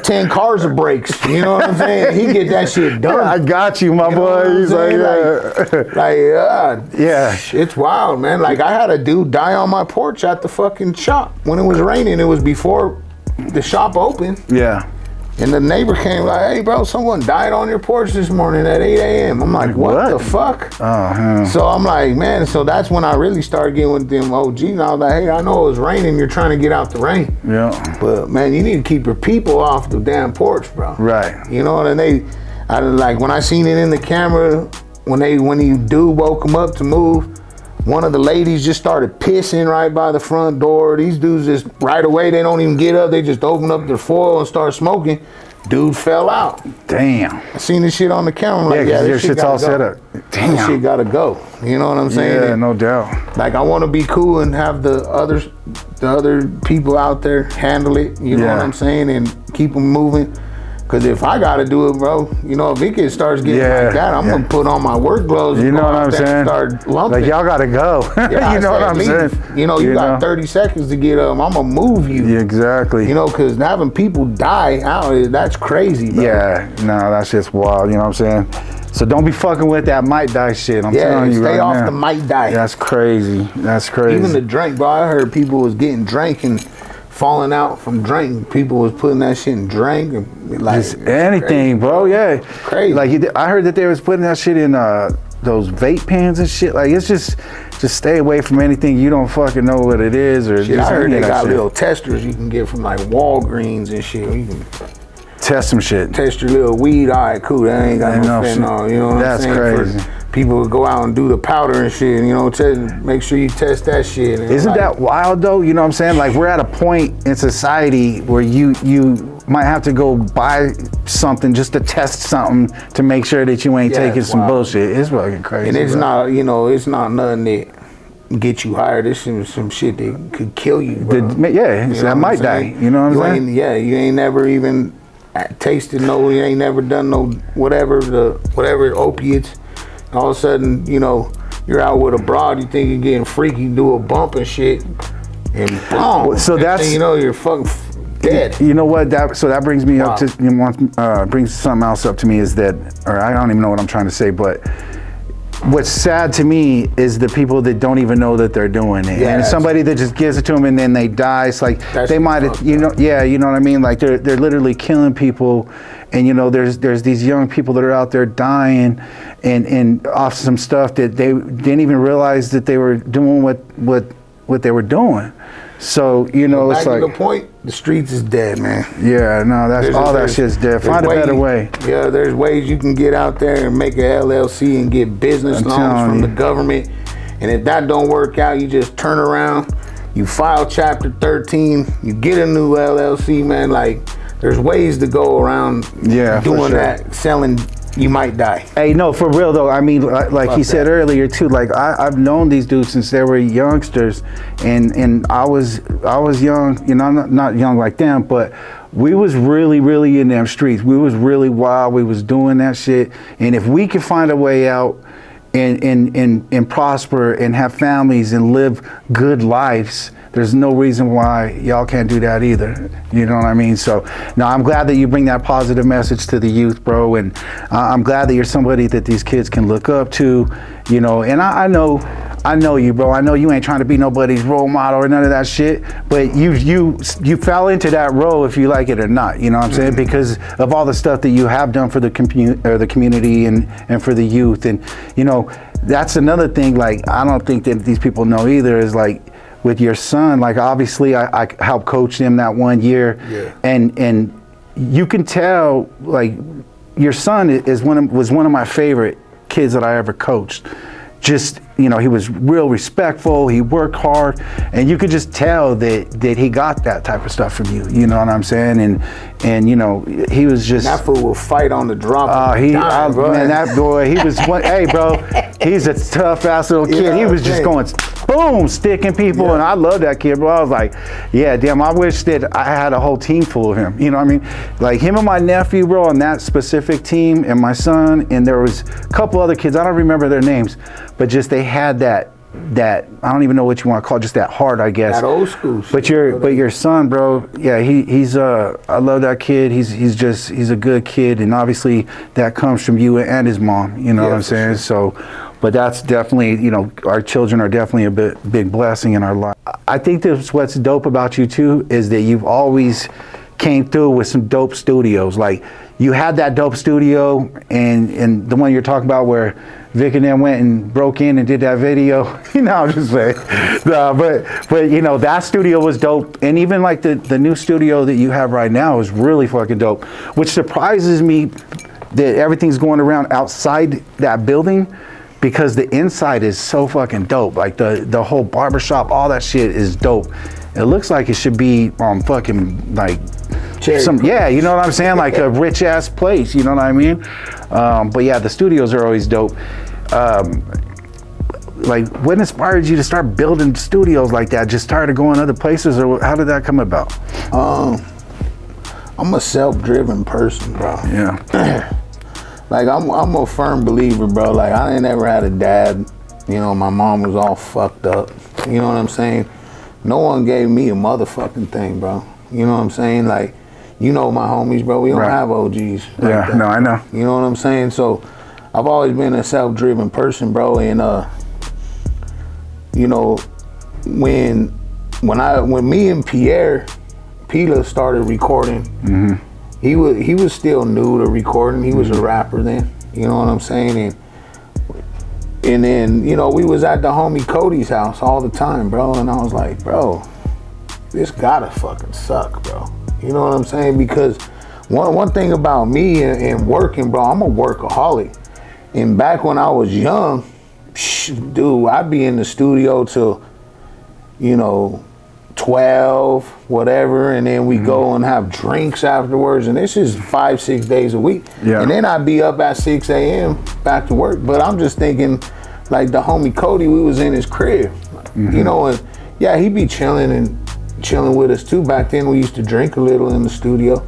10 cars of brakes. You know what I'm saying? He get that shit done. I got you, my boy. He's like, yeah. It's wild, man. Like, I had a dude die on my porch at the fucking shop when it was raining. It was before the shop opened. Yeah. And the neighbor came like, hey, bro, someone died on your porch this morning at 8 a.m. I'm like, what the fuck? Oh, hell. So I'm like, man, so that's when I really started getting with them OGs. And I was like, hey, I know it was raining. You're trying to get out the rain. Yeah. But, man, you need to keep your people off the damn porch, bro. Right. You know, and when I seen it in the camera, when the dude woke him up to move, one of the ladies just started pissing right by the front door. These dudes just right away, they don't even get up. They just open up their foil and start smoking. Dude fell out. Damn. I seen this shit on the camera. I'm like, your shit's all set up. Damn. This shit gotta go. You know what I'm saying? Yeah, no doubt. Like, I want to be cool and have the other people out there handle it. You know what I'm saying? And keep them moving. Because if I got to do it, bro, you know, if it starts getting like that, I'm going to put on my work gloves. You know what I'm saying? Start lumping. Like, y'all got to go. You know what I'm saying? You know, you got 30 seconds to get up. I'm going to move you. Yeah, exactly. You know, because having people die out, that's crazy, bro. Yeah, no, that's just wild. You know what I'm saying? So don't be fucking with that might die shit. I'm telling you right now. stay off the might die. That's crazy. That's crazy. Even the drink, bro. I heard people was getting drank and falling out from drink. People was putting that shit in drink and like just anything, bro. Yeah, crazy. Like I heard that they was putting that shit in those vape pens and shit. Like, it's just stay away from anything you don't fucking know what it is or. Shit, I heard they got little testers you can get from like Walgreens and shit. You can test some shit. Test your little weed. All right, cool. That ain't got no fentanyl. You know what I'm saying? That's crazy. People would go out and do the powder and shit, and, you know, make sure you test that shit. And Isn't that wild though? You know what I'm saying? Like, we're at a point in society where you might have to go buy something just to test something to make sure that you ain't taking some bullshit. It's fucking crazy. And it's not, you know, it's not nothing that get you higher. This is some shit that could kill you, bro. Yeah, so I might die. You know what I'm saying? Yeah, you ain't never even tasted no, you ain't never done no whatever opiates. All of a sudden, you know, you're out with a broad, you think you're getting freaky, do a bump and shit, and boom. So that's, thing you know, you're fucking dead. You know what? That brings me up to brings something else up to me is that, or I don't even know what I'm trying to say, but what's sad to me is the people that don't even know that they're doing it, and somebody that just gives it to them and then they die. It's like they might have, you know, you know what I mean? Like they're literally killing people, and you know, there's these young people that are out there dying, and off some stuff that they didn't even realize that they were doing what they were doing. So you know, it's like back to the point. The streets is dead, man. Yeah, no, that's all that shit's dead. Find a better way. Yeah, there's ways you can get out there and make an LLC and get business loans from the government. And if that don't work out, you just turn around, you file Chapter 13, you get a new LLC, man. Like, there's ways to go around doing that, selling. You might die. Hey, no, for real though. I mean, like he said earlier too. Like I've known these dudes since they were youngsters, and I was young. You know, not young like them, but we was really in them streets. We was really wild. We was doing that shit. And if we could find a way out and prosper and have families and live good lives, there's no reason why y'all can't do that either. You know what I mean? So, no, I'm glad that you bring that positive message to the youth, bro. And I'm glad that you're somebody that these kids can look up to, you know. And I know you, bro. I know you ain't trying to be nobody's role model or none of that shit. But you fell into that role, if you like it or not. You know what I'm saying? Because of all the stuff that you have done for the community and for the youth. And, you know, that's another thing, like, I don't think that these people know either, is like, with your son, like obviously I helped coach him that 1 year, and you can tell, like, your son was one of my favorite kids that I ever coached. Just, you know, he was real respectful, he worked hard, and you could just tell that he got that type of stuff from you. You know what I'm saying? And you know, he was just, that fool will fight on the drop. Man, that boy, he was one. Hey, bro, he's a tough ass little kid. He was just going boom, sticking people, and I love that kid, bro. I was like, yeah, damn, I wish that I had a whole team full of him. You know what I mean? Like him and my nephew, bro, on that specific team, and my son, and there was a couple other kids, I don't remember their names, but just they had that I don't even know what you want to call it, just that heart, I guess. That old school shit. But your son, bro, yeah, he's I love that kid. He's a good kid, and obviously that comes from you and his mom. You know what I'm saying? Sure. So, but that's definitely, you know, our children are definitely a big blessing in our life. I think that's what's dope about you too, is that you've always came through with some dope studios. Like you had that dope studio, and the one you're talking about where Vic and them went and broke in and did that video. You know, I'm just saying. But you know, that studio was dope, and even like the new studio that you have right now is really fucking dope. Which surprises me that everything's going around outside that building, because the inside is so fucking dope. Like the whole barbershop, all that shit is dope. It looks like it should be fucking like you know what I'm saying? Like a rich ass place, you know what I mean? But yeah, the studios are always dope. Like what inspired you to start building studios like that? Just tired of going other places, or how did that come about? I'm a self-driven person, bro. Yeah. Like I'm a firm believer, bro. Like I ain't never had a dad. You know, my mom was all fucked up. You know what I'm saying? No one gave me a motherfucking thing, bro. You know what I'm saying? Like, you know my homies, bro. We don't have OGs. Like that. No, I know. You know what I'm saying? So I've always been a self-driven person, bro. And you know, when me and Pierre Pila started recording, he was still new to recording. He was a rapper then. You know what I'm saying? And then, you know, we was at the homie Cody's house all the time, bro. And I was like, bro, this gotta fucking suck, bro. You know what I'm saying? Because one thing about me and working, bro, I'm a workaholic. And back when I was young, dude, I'd be in the studio till, you know, 12, whatever, and then we go and have drinks afterwards, and this is 5-6 days a week. Yeah. And then I'd be up at 6 a.m. back to work. But I'm just thinking, like the homie Cody, we was in his crib. you know, and yeah, he'd be chilling with us too. Back then we used to drink a little in the studio,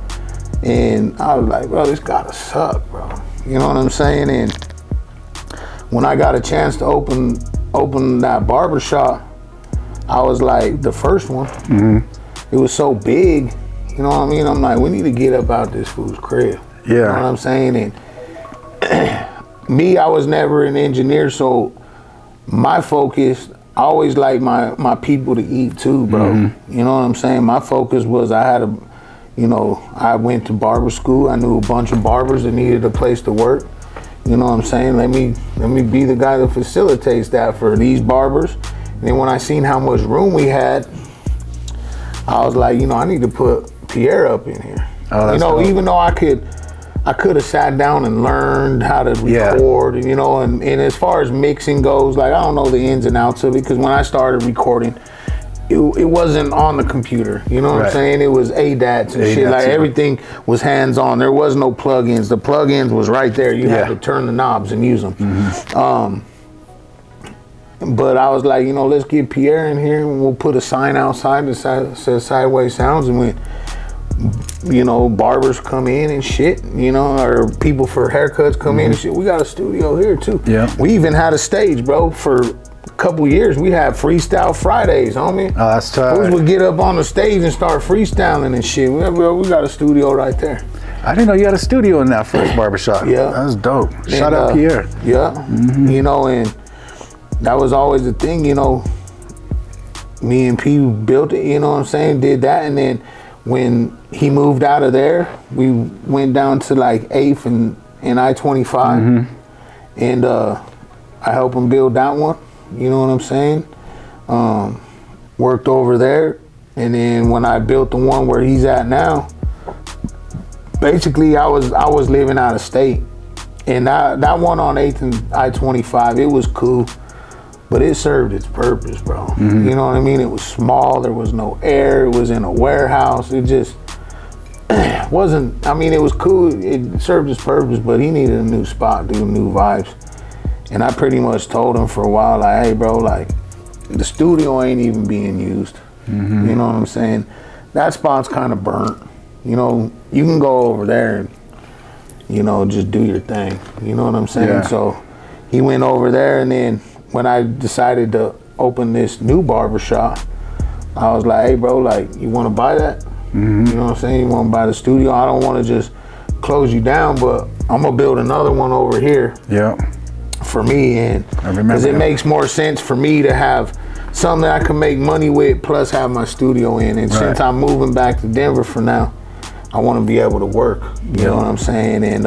and I was like, bro, this gotta suck, bro. You know what I'm saying? And when I got a chance to open that barbershop, I was like, the first one, it was so big, you know what I mean? I'm like, we need to get up out this fool's crib. Yeah. You know what I'm saying? And me, I was never an engineer, so my focus, I always like my people to eat too, bro. You know what I'm saying? My focus was I went to barber school. I knew a bunch of barbers that needed a place to work. You know what I'm saying? Let me be the guy that facilitates that for these barbers. And then when I seen how much room we had, I was like, I need to put Pierre up in here. Oh, that's dope. Even though I could have sat down and learned how to record, and as far as mixing goes, like, I don't know the ins and outs of it, because when I started recording, it wasn't on the computer, you know what I'm saying? It was ADATs and shit, like everything was hands-on. There was no plugins. The plugins was right there. You had to turn the knobs and use them. But I was like, let's get Pierre in here and we'll put a sign outside that says Sideways Sounds, and when, barbers come in and shit, or people for haircuts come in and shit, we got a studio here too. Yeah. We even had a stage, bro, for a couple years. We had Freestyle Fridays, homie. Oh, that's tough. We would get up on the stage and start freestyling and shit. We got a studio right there. I didn't know you had a studio in that first barbershop. Yeah. That was dope. Shout out Pierre. Yeah. And that was always the thing, me and P built it, you know what I'm saying, did that, and then when he moved out of there, we went down to like 8th and I-25, and I helped him build that one, you know what I'm saying, worked over there, and then when I built the one where he's at now, basically I was living out of state, and that one on 8th and I-25, it was cool. But it served its purpose, bro. You know what I mean? It was small, there was no air, it was in a warehouse. It just wasn't, it was cool, it served its purpose, but he needed a new spot, dude, new vibes. And I pretty much told him for a while, like, hey bro, like, the studio ain't even being used. You know what I'm saying? That spot's kind of burnt. You can go over there and, just do your thing. You know what I'm saying? Yeah. So he went over there, and then when I decided to open this new barbershop, I was like, hey bro, like, you want to buy that? You know what I'm saying? You want to buy the studio? I don't want to just close you down, but I'm going to build another one over here for me. And because it makes more sense for me to have something that I can make money with, plus have my studio in. And since I'm moving back to Denver for now, I want to be able to work. You know what I'm saying? And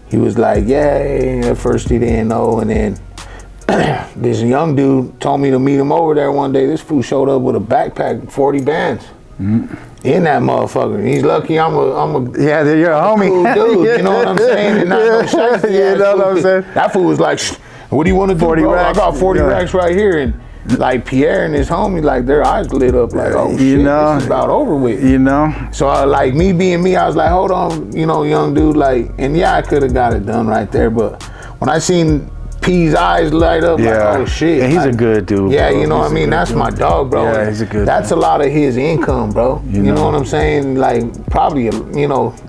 he was like, yeah, at first he didn't know. And then this young dude told me to meet him over there one day. This fool showed up with a backpack, 40 bands in that motherfucker. He's lucky I'm a you're a homie. Cool dude, you know what I'm saying? And not no shiesty you know what I'm saying? That fool was like, what do you want to do, 40 bro? Racks. I got 40 racks right here. And like Pierre and his homie, like their eyes lit up like, oh shit, this is about over with. So like me being me, I was like, hold on, young dude, like, and yeah, I could have got it done right there, but when I seen P's eyes light up, like, oh shit. And he's a good dude, yeah, bro. You know what I mean? That's dude. My dog, bro. Yeah, he's a good That's dude. A lot of his income, bro. You know what I'm saying? Like, probably,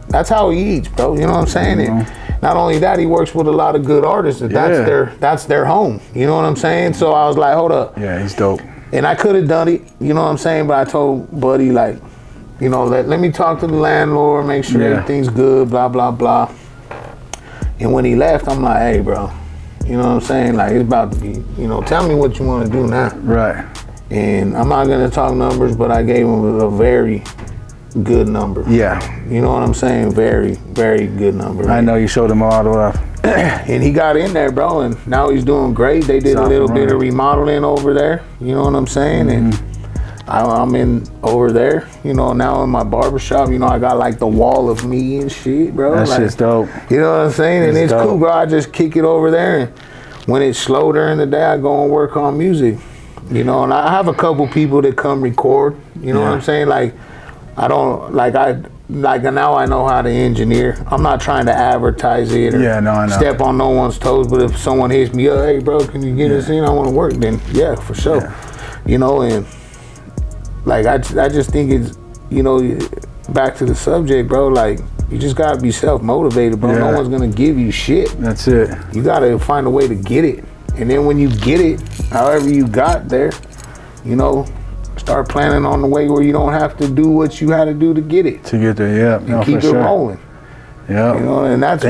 that's how he eats, bro. You know what I'm saying? And not only that, he works with a lot of good artists. That's their home. You know what I'm saying? So I was like, hold up. Yeah, he's dope. And I could have done it, you know what I'm saying? But I told Buddy, like, let me talk to the landlord, make sure everything's good, blah, blah, blah. And when he left, I'm like, hey, bro. You know what I'm saying? Like, it's about to be, tell me what you want to do now. Right. And I'm not going to talk numbers, but I gave him a very good number. Yeah. You know what I'm saying? Very, very good number. I know you showed him a lot of love. And he got in there, bro, and now he's doing great. They did a little bit of remodeling over there. You know what I'm saying? And I'm in over there, now in my barbershop, I got like the wall of me and shit, bro. That shit's dope. You know what I'm saying? And it's cool, bro. I just kick it over there, and when it's slow during the day, I go and work on music, and I have a couple people that come record, you know what I'm saying? Like, like now I know how to engineer. I'm not trying to advertise it or I know. step on no one's toes, but if someone hits me up, hey bro, can you get us in? I want to work, then yeah, for sure. Yeah. You know, and like I just think it's, you know, back to the subject, bro, like you just gotta be self-motivated, bro. No one's gonna give you shit. That's it. You gotta find a way to get it. And then when you get it, however you got there, you know, start planning on the way where you don't have to do what you had to do to get it. To get there, yeah. And keep it rolling. Yeah. You know, and that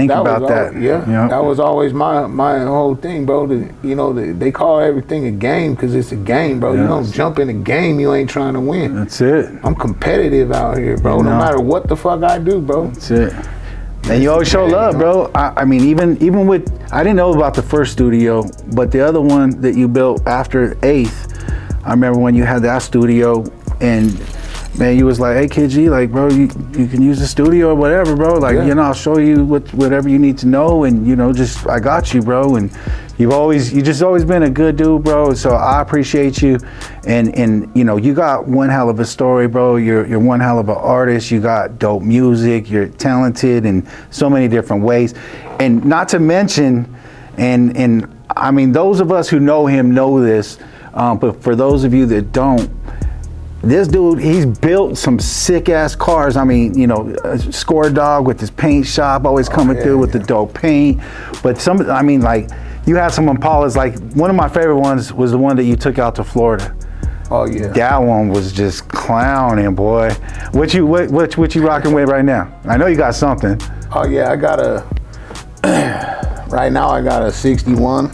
was always my whole thing, bro. You know, they call everything a game because it's a game, bro. You don't jump in a game you ain't trying to win. That's it. I'm competitive out here, bro. No matter what the fuck I do, bro. That's it. And you always show love, bro. I mean, even with, I didn't know about the first studio, but the other one that you built after 8th, I remember when you had that studio, and man, you was like, hey, Kid G, like, bro, you can use the studio or whatever, bro. Like, you know, I'll show you whatever you need to know, and you know, just I got you, bro. And you just always been a good dude, bro. So I appreciate you, and you know, you got one hell of a story, bro. You're one hell of an artist. You got dope music. You're talented in so many different ways, and not to mention, and I mean, those of us who know him know this, but for those of you that don't. This dude, he's built some sick ass cars. I mean, you know, Score Dog with his paint shop, always coming through with the dope paint. But I mean, like, you had some Impalas. Like, one of my favorite ones was the one that you took out to Florida. Oh yeah. That one was just clowning, boy. What you rocking with right now? I know you got something. Oh yeah, I got right now I got a 61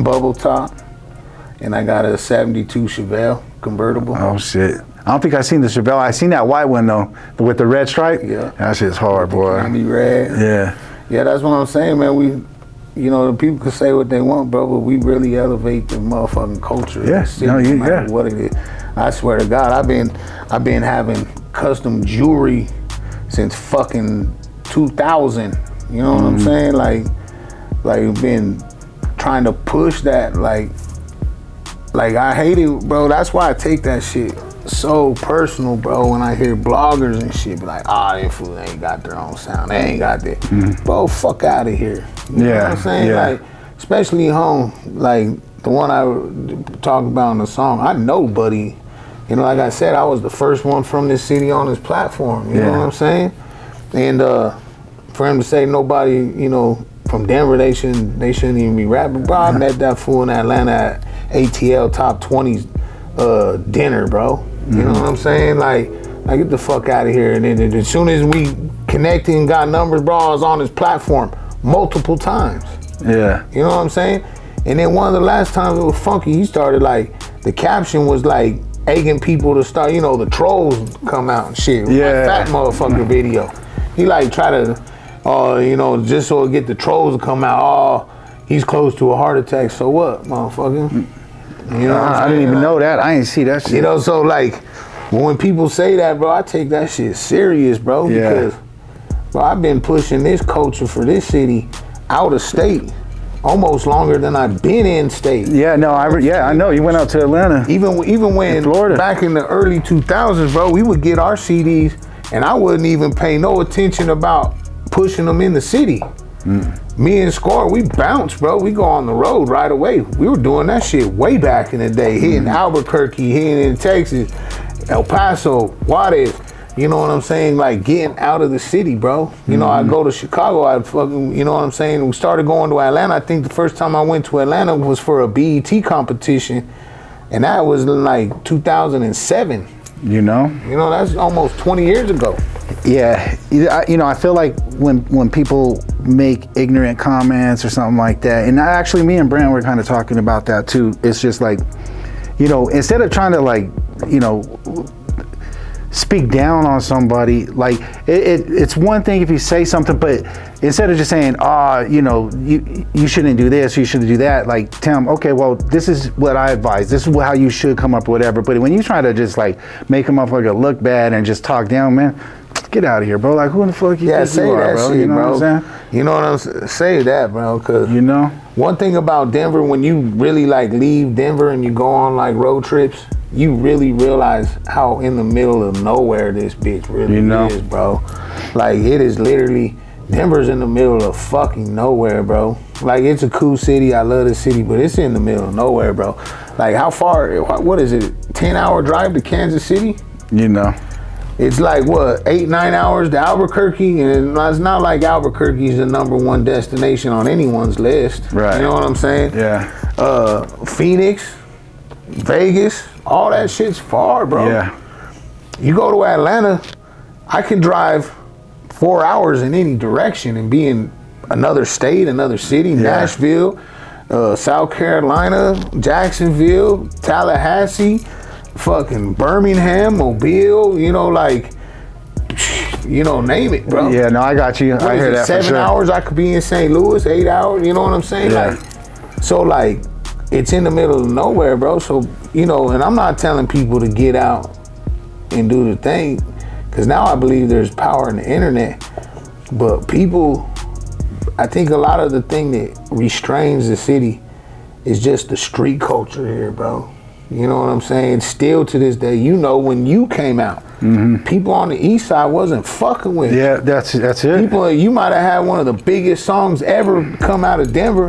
bubble top, and I got a 72 Chevelle convertible. Oh shit. I don't think I seen the Chevelle. I seen that white one though, with the red stripe. Yeah. That shit's hard, boy. Be red. Yeah. Yeah, that's what I'm saying, man. We, you know, the people can say what they want, bro, but we really elevate the motherfucking culture. Yeah. No matter what it is. I swear to God, I've been having custom jewelry since fucking 2000. You know what I'm saying? Like been trying to push that, like I hate it, bro. That's why I take that shit so personal, bro, when I hear bloggers and shit be like, them fools ain't got their own sound. They ain't got that. Bro, fuck out of here. You know what I'm saying? Yeah. Like, especially home, like the one I talk about in the song, I know Buddy. You know, like I said, I was the first one from this city on this platform. You know what I'm saying? And for him to say nobody, you know, from Denver, they shouldn't even be rapping. Bro, I met that fool in Atlanta at ATL Top 20s dinner, bro. You know what I'm saying? Like get the fuck out of here. And then as soon as we connected and got numbers, bro, I was on his platform multiple times. Yeah. You know what I'm saying? And then one of the last times it was funky, he started like, the caption was like egging people to start, you know, the trolls come out and shit. Yeah. Like, fat motherfucker video. He like try to, you know, just so it get the trolls to come out, he's close to a heart attack, so what, motherfucker? You know what I'm saying? I didn't even know that. I didn't see that shit. You know, so like, when people say that, bro, I take that shit serious, bro, because, bro, I've been pushing this culture for this city out of state almost longer than I've been in state. Yeah, no, I know. You went out to Atlanta. Even when Florida. Back in the early 2000s, bro, we would get our CDs, and I wouldn't even pay no attention about pushing them in the city. Me and Score, we bounce, bro. We go on the road right away. We were doing that shit way back in the day, hitting Albuquerque, hitting in Texas, El Paso, Juarez. You know what I'm saying? Like getting out of the city, bro. You know, I'd go to Chicago, I'd fucking, you know what I'm saying? We started going to Atlanta. I think the first time I went to Atlanta was for a BET competition, and that was in like 2007. You know, that's almost 20 years ago. Yeah, you know, I feel like when people make ignorant comments or something like that, and actually me and Brand were kind of talking about that too. It's just like, you know, instead of trying to like, you know, speak down on somebody, like it's one thing if you say something, but instead of just saying, you know, you shouldn't do this, you shouldn't do that, like tell them, okay, well, this is what I advise, this is how you should come up with whatever. But when you try to just like make them motherfucker look bad and just talk down, man, get out of here, bro. Like, who in the fuck you think you are, bro? Shit, you know bro. what I'm saying? You know what I'm saying? That, bro, because You know? one thing about Denver, when you really like leave Denver and you go on like road trips, you really realize how in the middle of nowhere this bitch really is, bro. Like, it is literally, Denver's in the middle of fucking nowhere, bro. Like, it's a cool city. I love the city, but it's in the middle of nowhere, bro. Like, how far, what is it, 10-hour drive to Kansas City? You know. It's like, what, 8-9 hours to Albuquerque? And it's not like Albuquerque's the #1 destination on anyone's list. Right. You know what I'm saying? Yeah. Phoenix, Vegas, all that shit's far, bro. Yeah. You go to Atlanta, I can drive 4 hours in any direction and be in another state, another city, Nashville, South Carolina, Jacksonville, Tallahassee, fucking Birmingham, Mobile, you know, like, you know, name it, bro. Yeah, no, I got you. I hear that for 7 sure. hours I could be in St. Louis, 8 hours, you know what I'm saying? Yeah. Like, so like, it's in the middle of nowhere, bro. So, you know, and I'm not telling people to get out and do the thing, because now I believe there's power in the internet. But people, I think a lot of the thing that restrains the city is just the street culture here, bro. You know what I'm saying? Still to this day, you know, when you came out, people on the east side wasn't fucking with you. Yeah, that's it. People, you might have had one of the biggest songs ever come out of Denver,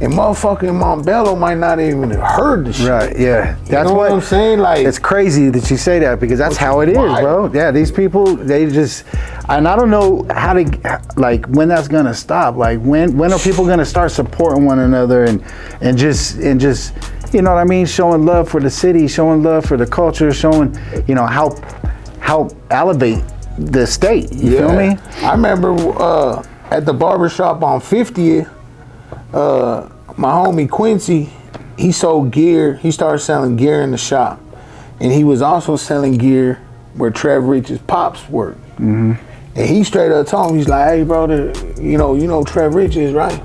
and motherfucking Montbello might not even have heard the shit. Right, yeah. That's You know what I'm saying? Like, it's crazy that you say that, because that's how it is, bro. Yeah, these people, they just, and I don't know how to, like, when that's gonna stop. Like, when are people gonna start supporting one another and just, you know what I mean, showing love for the city, showing love for the culture, showing, you know, how elevate the state. You feel me? I remember at the barbershop on 50th, my homie Quincy, he sold gear. He started selling gear in the shop, and he was also selling gear where Trev Rich's pops worked. And he straight up told him, he's like, "Hey, bro, you know Trev Rich is, right?"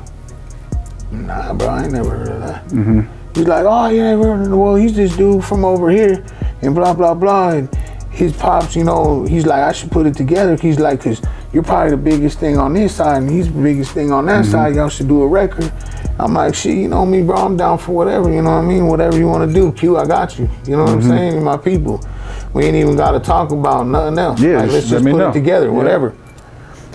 "Nah, bro, I ain't never heard of that." He's like, "Oh, you ain't heard of him? Well, he's this dude from over here, and blah blah blah." And his pops, you know, he's like, "I should put it together." He's like, "Cause you're probably the biggest thing on this side, and he's the biggest thing on that side. Y'all should do a record." I'm like, "Shit, you know me, bro. I'm down for whatever. You know what I mean? Whatever you want to do, Q, I got you. You know what I'm saying? You're my people. We ain't even got to talk about nothing else. Yeah, like, let's just put it together, whatever."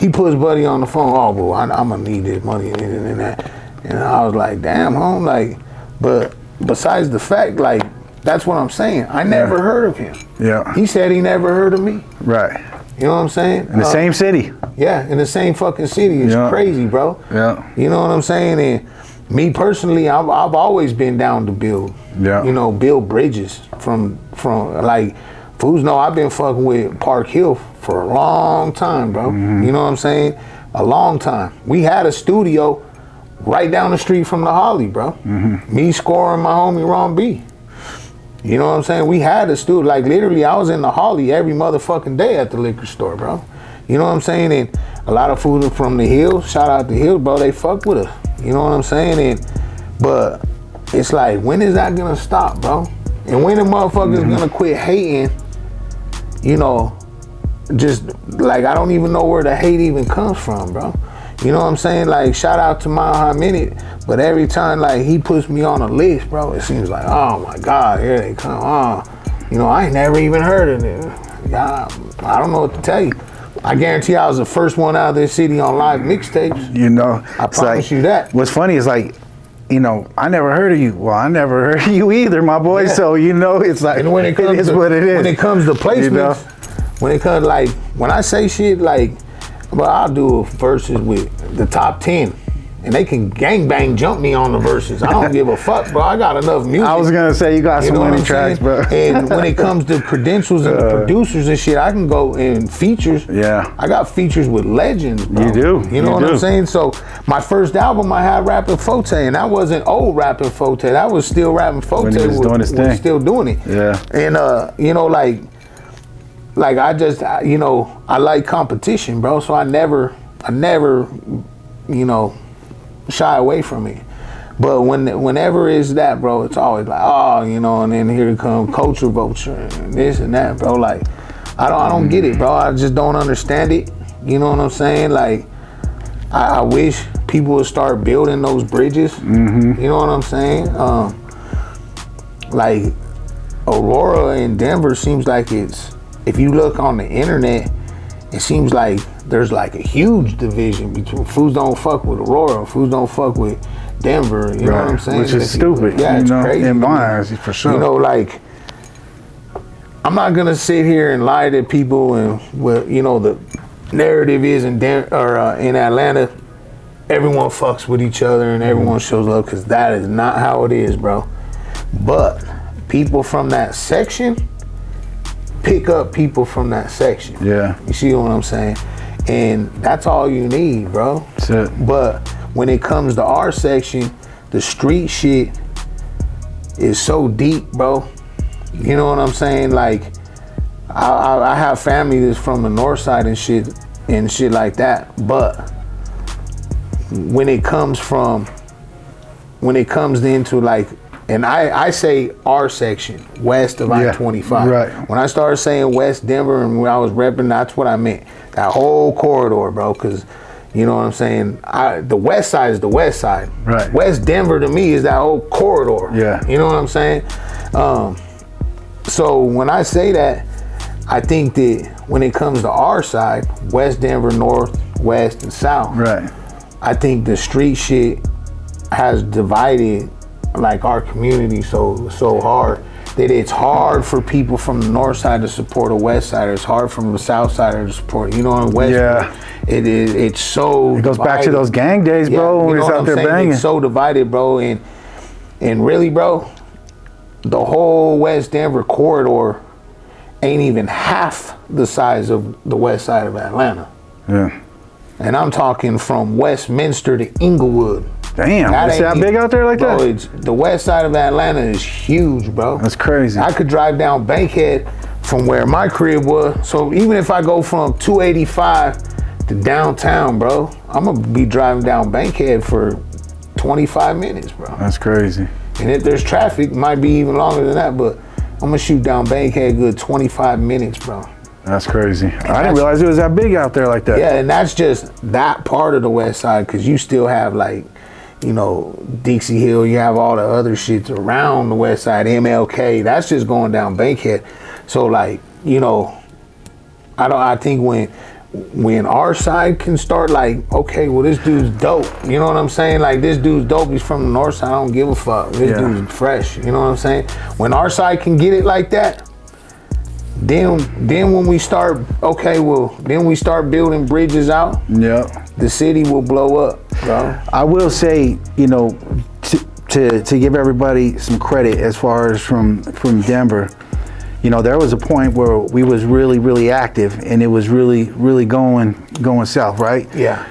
He puts Buddy on the phone. "Oh, bro, I'm gonna need this money and that." And I was like, "Damn, home." Like, but besides the fact, like, that's what I'm saying. I never heard of him. Yeah. He said he never heard of me. Right. You know what I'm saying? In the same city. Yeah, in the same fucking city. It's crazy, bro. Yeah. You know what I'm saying? And me personally, I've always been down to build. Yeah. You know, build bridges from like, fools know I've been fucking with Park Hill for a long time, bro. You know what I'm saying? A long time. We had a studio right down the street from the Holly, bro. Me scoring my homie Ron B. You know what I'm saying? We had a studio, like, literally I was in the Holly every motherfucking day at the liquor store, bro. You know what I'm saying? And a lot of fools from the Hills, shout out the Hills, bro, they fuck with us. You know what I'm saying? And but it's like, when is that gonna stop, bro? And when the motherfuckers gonna quit hating, you know, just like, I don't even know where the hate even comes from, bro. You know what I'm saying? Like, shout out to Mile High Minute, but every time, like, he puts me on a list, bro, it seems like, oh my God, here they come. Oh, you know, I ain't never even heard of it. I don't know what to tell you. I guarantee I was the first one out of this city on live mixtapes. You know, I promise you that. What's funny is, like, you know, I never heard of you. Well, I never heard of you either, my boy. Yeah. So, you know, it's like, and when it comes it is what it is. When it comes to placements, you know? When it comes, like, when I say shit, like, but I'll do verses with the top 10, and they can gangbang jump me on the verses. I don't give a fuck, bro. I got enough music. I was gonna say, you got some money tracks, bro. And when it comes to credentials and producers and shit, I can go in features. Yeah. I got features with legends, bro. You do. You know what I'm saying? So my first album, I had Rappin' Forte, and that wasn't old Rappin' Forte. That was still Rappin' Forte. When he was doing his thing. Still doing it. Yeah. And you know, like I just, you know, I like competition, bro. So I never, you know, shy away from it. But whenever it's that, bro, it's always like, oh, you know, and then here come culture vulture and this and that, bro. Like, I don't get it, bro. I just don't understand it. You know what I'm saying? Like, I wish people would start building those bridges. You know what I'm saying? Like Aurora and Denver seems like it's, if you look on the internet, it seems like there's like a huge division between fools don't fuck with Aurora, fools don't fuck with Denver, you know what I'm saying? Which is stupid. Yeah, it's crazy. In my eyes, for sure. You know, like, I'm not gonna sit here and lie to people, and well, you know, the narrative is in in Atlanta, everyone fucks with each other and everyone shows love, because that is not how it is, bro. But people from that section pick up people from that section. Yeah. You see what I'm saying? And that's all you need, bro. That's it. But when it comes to our section, the street shit is so deep, bro. You know what I'm saying? Like, I have family that's from the north side and shit like that. But when it comes into like, and I say our section, west of I-25. Right. When I started saying West Denver and when I was repping, that's what I meant. That whole corridor, bro, because you know what I'm saying? The west side is the west side. Right. West Denver to me is that whole corridor. Yeah. You know what I'm saying? So when I say that, I think that when it comes to our side, West Denver, North, West, and South, Right. I think the street shit has divided like our community so hard that it's hard for people from the north side to support a west side, or it's hard from the south side to support, you know, on the west. Yeah. It's so It goes divided. back to those gang days, bro, when you we know was what out I'm there saying? banging. It's so divided, bro, and really, bro, the whole West Denver corridor ain't even half the size of the west side of Atlanta. Yeah. And I'm talking from Westminster to Inglewood. Damn, That it's ain't that even- big out there like bro, that? It's the west side of Atlanta is huge, bro. That's crazy. I could drive down Bankhead from where my crib was. So even if I go from 285 to downtown, bro, I'm gonna be driving down Bankhead for 25 minutes, bro. That's crazy. And if there's traffic, it might be even longer than that, but I'm gonna shoot down Bankhead a good 25 minutes, bro. That's crazy. I didn't realize it was that big out there like that. Yeah, and that's just that part of the west side, because you still have like, you know, Dixie Hill, you have all the other shits around the west side, MLK, that's just going down Bankhead. So like, you know, I think when our side can start like, okay, well this dude's dope, you know what I'm saying? Like this dude's dope, he's from the north side, I don't give a fuck. This dude's fresh, you know what I'm saying? When our side can get it like that, then when we start, okay, well, then we start building bridges out. Yeah. The city will blow up, bro. I will say, you know, to give everybody some credit as far as from Denver, you know, there was a point where we was really active and it was really going south, right? Yeah.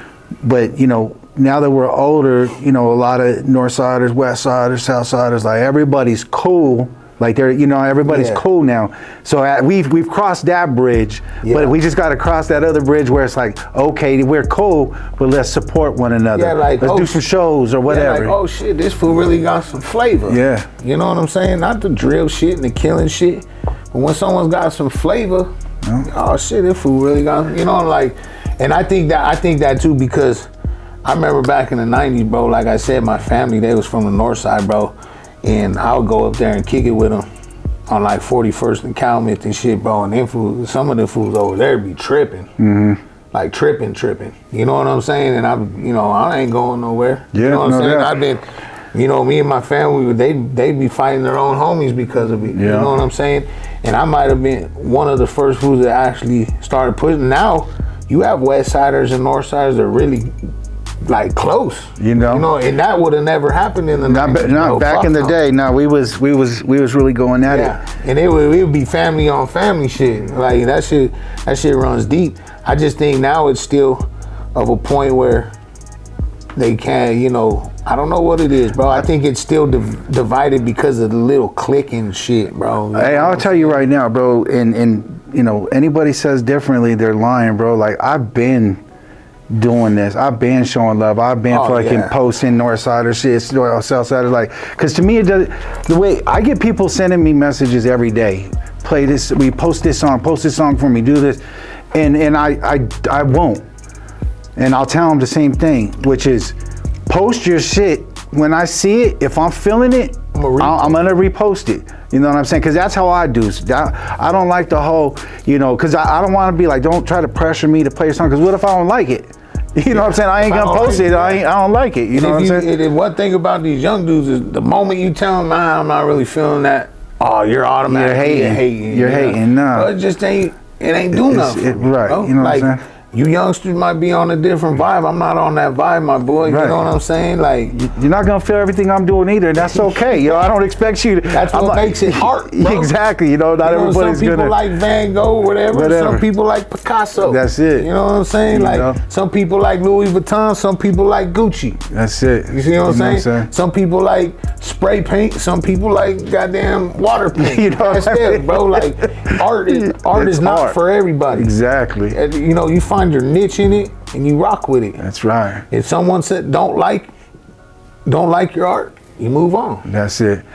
But, you know, now that we're older, you know, a lot of north siders, west siders, south siders, like everybody's cool. Like they're, you know, everybody's cool now. So we've crossed that bridge, but we just got to cross that other bridge where it's like, okay, we're cool, but let's support one another. Yeah, like, let's do some shows or whatever. Yeah, like, oh shit, this fool really got some flavor. Yeah. You know what I'm saying? Not the drill shit and the killing shit, but when someone's got some flavor, oh shit, this fool really got, you know, like, and I think that too, because I remember back in the 90s, bro, like I said, my family, they was from the north side, bro. And I would go up there and kick it with them on like 41st and Calumet and shit, bro. And then fools, some of the fools over there be tripping. Mm-hmm. Like tripping. You know what I'm saying? And I ain't going nowhere. Yeah, you know what I'm saying? doubt. I've been, you know, me and my family, they be fighting their own homies because of it. Yeah. You know what I'm saying? And I might have been one of the first fools that actually started pushing. Now, you have west siders and north siders that are really like close, you know, and that would have never happened in the 90s, not back in the day. No, we was really going at it. And it would be family on family shit. Like that shit runs deep. I just think now it's still of a point where they can't, you know, I don't know what it is, bro. I think it's still divided because of the little clicking shit, bro. Hey, I'll tell you right now, bro. And you know, anybody says differently, they're lying, bro. Like I've been doing this. I've been showing love. I've been fucking posting Northsider shit, Southsider, like, because to me it does. The way I get people sending me messages every day, play this, we post this song for me, do this, and I won't. And I'll tell them the same thing, which is post your shit. When I see it, if I'm feeling it, I'm gonna repost it. You know what I'm saying? Because that's how I do. I don't like the whole, you know, because I don't want to be like, don't try to pressure me to play your song. Because what if I don't like it? You know what I'm saying? I ain't gonna post it. I don't like it. You know what I'm saying? And one thing about these young dudes is the moment you tell them, I'm not really feeling that. Oh, you're automatically hating. You're hating. No, it just ain't. It ain't do nothing. Right. Bro. You know like, what I'm saying? You youngsters might be on a different vibe. I'm not on that vibe, my boy. You know what I'm saying? Like, you're not gonna feel everything I'm doing either, and that's okay. You know, I don't expect you to. That's what makes it art, bro. Exactly. You know, not everybody's some people gonna like Van Gogh, whatever. Some people like Picasso. That's it. You know what I'm saying? Like, some people like Louis Vuitton. Some people like Gucci. That's it. You see what I'm saying? Some people like spray paint. Some people like goddamn water paint. You know that's it, bro. Like, art is not for everybody. Exactly. And, you know, you find your niche in it and you rock with it. That's right. If someone said don't like your art, you move on. That's it.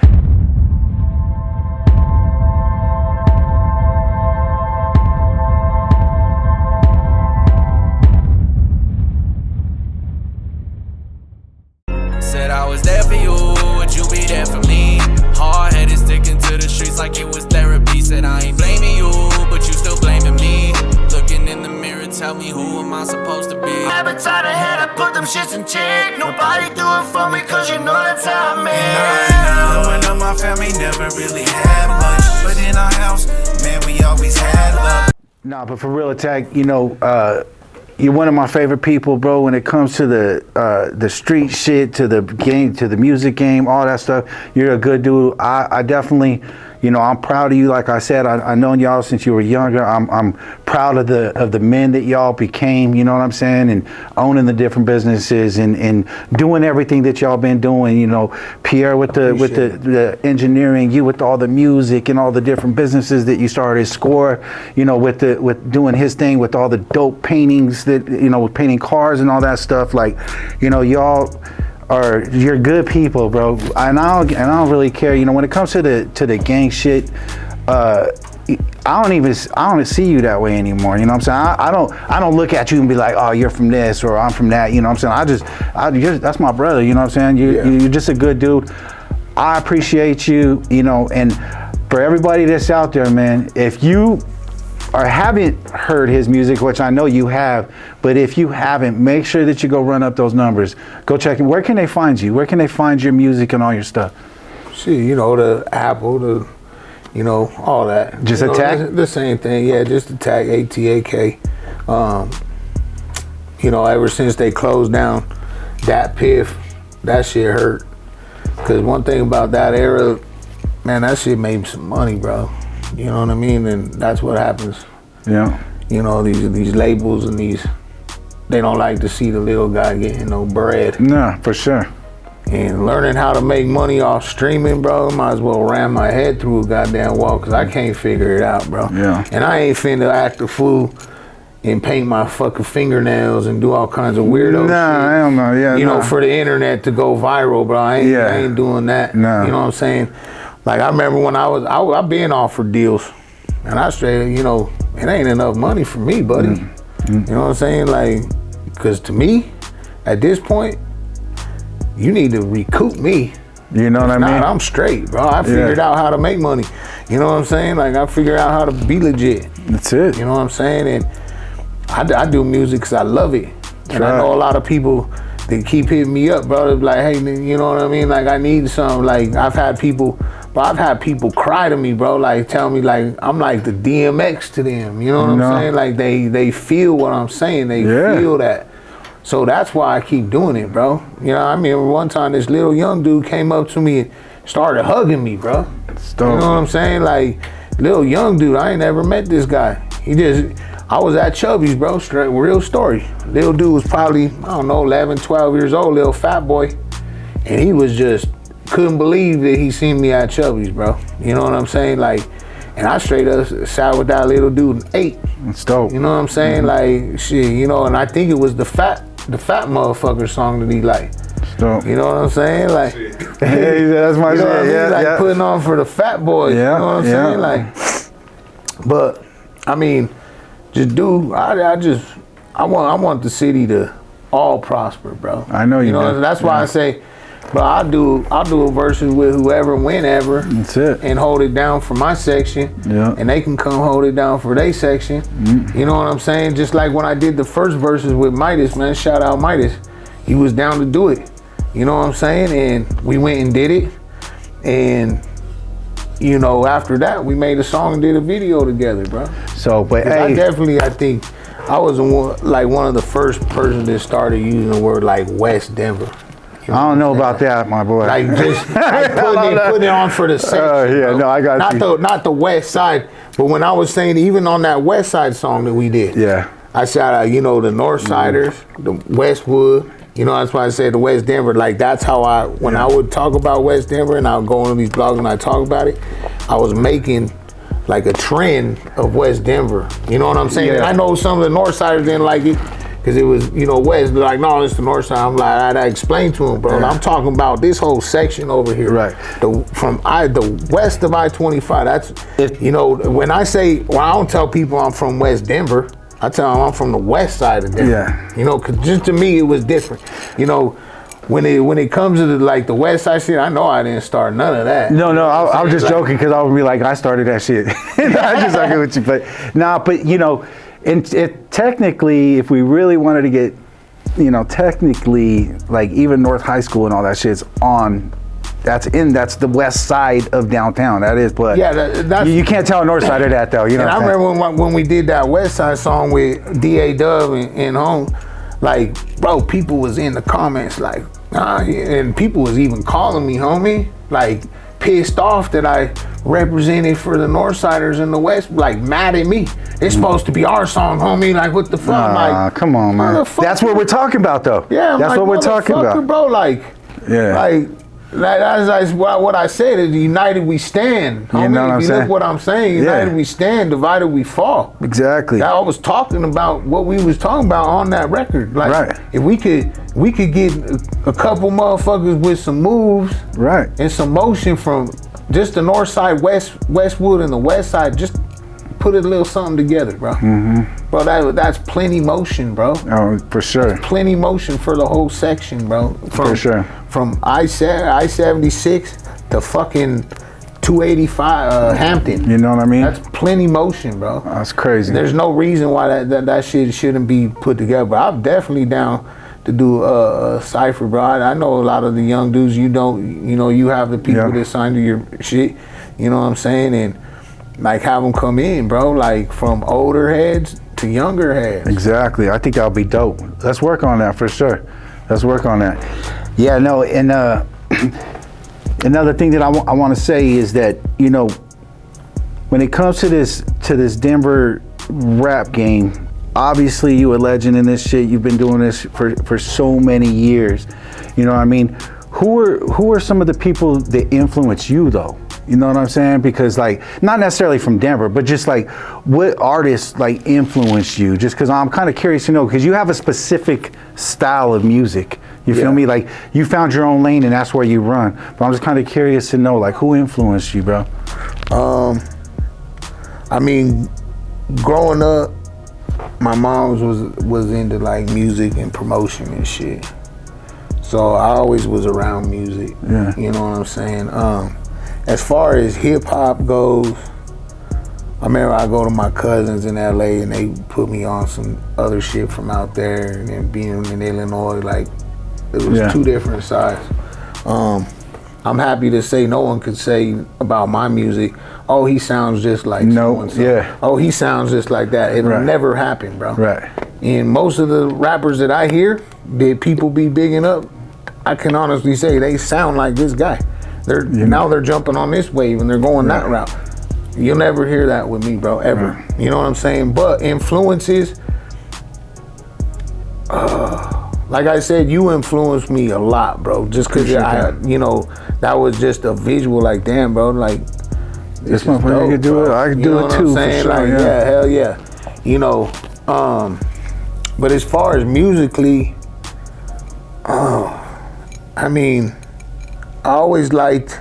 Said I was there for you, would you be there for me? Hard-headed, sticking to the streets like it was therapy. Said I ain't blaming you, but you still blaming me. Looking in the mirror, tell me who am I supposed to be? Appetite ahead, I put them shits in check. Nobody do it for me, cause you know that's how I'm at. Growing up, my family never really had much, but in our house, man, we always had love. Nah, but for real, ATAK, you know, you're one of my favorite people, bro. When it comes to the street shit, to the game, to the music game, all that stuff, you're a good dude. I definitely, you know, I'm proud of you. Like I said, I known y'all since you were younger. I'm proud of the men that y'all became. You know what I'm saying? And owning the different businesses and doing everything that y'all been doing. You know, Pierre with the engineering, you with all the music and all the different businesses that you started. Score, you know, with doing his thing with all the dope paintings that, you know, with painting cars and all that stuff. Like, you know, you're good people, bro. And I don't really care. You know, when it comes to the gang shit, I don't see you that way anymore. You know what I'm saying? I don't look at you and be like, oh, you're from this or I'm from that. You know what I'm saying? That's my brother. You know what I'm saying? You're just a good dude. I appreciate you. You know, and for everybody that's out there, man, if you haven't heard his music, which I know you have, but if you haven't, make sure that you go run up those numbers. Go check it. Where can they find you? Where can they find your music and all your stuff? Shit, you know, the Apple, you know, all that. Just ATAK? The same thing, yeah, just ATAK, ATAK. You know, ever since they closed down that Piff, that shit hurt. Because one thing about that era, man, that shit made some money, bro. You know what I mean? And that's what happens. Yeah. You know, these labels and they don't like to see the little guy getting no bread. No, for sure. And learning how to make money off streaming, bro, might as well ram my head through a goddamn wall, because I can't figure it out, bro. Yeah. And I ain't finna act a fool and paint my fucking fingernails and do all kinds of weirdo shit. Nah, I don't know. Yeah, you know, for the internet to go viral, bro. I ain't doing that. No. You know what I'm saying? Like, I remember when I've been offered deals, and I straight, you know, it ain't enough money for me, buddy. You know what I'm saying? Like, because to me, at this point, you need to recoup me. You know what I mean? I'm straight, bro. I figured out how to make money. You know what I'm saying? Like, I figured out how to be legit. That's it. You know what I'm saying? And I do music because I love it. And I know a lot of people, they keep hitting me up, bro. They're like, hey, you know what I mean? Like, I need some. Like, I've had people cry to me, bro. Like, tell me, like, I'm like the DMX to them. You know what I'm saying? Like, they feel what I'm saying. They feel that. So that's why I keep doing it, bro. You know, I mean, one time this little young dude came up to me and started hugging me, bro. You know what I'm saying? Like, little young dude, I ain't never met this guy. I was at Chubby's, bro, straight, real story. Little dude was probably, I don't know, 11, 12 years old, little fat boy. And he was just, couldn't believe that he seen me at Chubby's, bro. You know what I'm saying? Like, and I straight up sat with that little dude and ate. That's dope. You know what I'm saying? Like, shit, you know, and I think it was the fat motherfucker song that he liked. Dope. You know what I'm saying? Like, hey, that's my you know what I mean? shit. Like, putting on for the fat boys. You know what I'm saying? Like, but I mean, just dude, I want the city to all prosper, bro. I know you do. That's why I say, bro, I'll do a verses with whoever, whenever. That's it. And hold it down for my section. Yeah. And they can come hold it down for their section. You know what I'm saying? Just like when I did the first verses with Midas, man. Shout out Midas. He was down to do it. You know what I'm saying? And we went and did it. And you know, after that, we made a song and did a video together, bro. So, but hey, I think I was one of the first persons that started using the word like West Denver. I don't know about that, my boy. Like just like putting it on for the section. Yeah, bro. no, I got you. Not the West Side, but when I was saying even on that West Side song that we did, Yeah. I shout out, you know, the North Siders, the Westwood. You know, that's why I said the West Denver. Like that's how I would talk about West Denver and I would go on these blogs and I talk about it. I was making like a trend of West Denver. You know what I'm saying? Yeah. And I know some of the North Siders didn't like it because it was, you know, West. They're like, no, it's the North Side. I'm like, I explained to them, bro. Yeah. I'm talking about this whole section over here. Right. The west of I-25. That's, you know, when I don't tell people I'm from West Denver. I tell them I'm from the west side of Denver. Yeah. You know, cause just to me it was different. You know, when it comes to like the west side shit, I know I didn't start none of that. No, I was just joking because I would be like, I started that shit. I just argue with you, but you know, it technically, if we really wanted to get, you know, technically, like even North High School and all that shit's on. That's the west side of downtown. That is, but yeah, that's, you can't tell a north side of that though. You know. And I remember when we did that West Side song with DA Dub and Home, like, bro, people was in the comments like, and people was even calling me, homie, like pissed off that I represented for the North Siders in the West, like mad at me. It's supposed to be our song, homie. Like, what the fuck? Like, come on, man. That's what we're talking about, though. Yeah, that's like, what we're talking about, bro. Like, yeah, like. That's what I said is united we stand. You know what I'm saying? Look what I'm saying. United we stand, divided we fall. Exactly. I was talking about what we was talking about on that record. Like, right. If we could get a couple motherfuckers with some moves, right, and some motion from just the north side, Westwood, and the west side, just put a little something together, bro. Mm-hmm. Bro, that's plenty motion, bro. Oh, for sure. That's plenty motion for the whole section, bro. For sure. From I-76 to fucking 285 Hampton. You know what I mean? That's plenty motion, bro. That's crazy. There's no reason why that shit shouldn't be put together. But I'm definitely down to do a cipher, bro. I know a lot of the young dudes. You have the people that signed to your shit. You know what I'm saying? And like have them come in, bro. Like from older heads to younger heads. Exactly. I think that'll be dope. Let's work on that for sure. Let's work on that. Yeah, no, and another thing that I want to say is that, you know, when it comes to this Denver rap game, obviously you a legend in this shit. You've been doing this for so many years. You know what I mean? Who are some of the people that influence you though? You know what I'm saying? Because like, not necessarily from Denver, but just like what artists like influence you? Just because I'm kind of curious to know, because you have a specific style of music. You feel me? Like you found your own lane and that's where you run. But I'm just kind of curious to know, like, who influenced you, bro? I mean, growing up, my mom was into like music and promotion and shit. So I always was around music. Yeah. You know what I'm saying? As far as hip hop goes, I remember I go to my cousins in LA and they put me on some other shit from out there, and then being in Illinois, like it was two different sides. I'm happy to say no one could say about my music, oh, he sounds just like so-and-so. Yeah. Oh, he sounds just like that. It'll never happen, bro. Right. And most of the rappers that I hear that people be bigging up, I can honestly say they sound like this guy. Now they're jumping on this wave and they're going that route. You'll never hear that with me, bro, ever. Right. You know what I'm saying? But influences, like I said, you influenced me a lot, bro. Just because that was just a visual, like, damn, bro, like, this motherfucker could do it. I can do it too. For sure, like, yeah, hell yeah. You know, but as far as musically, I mean, I always liked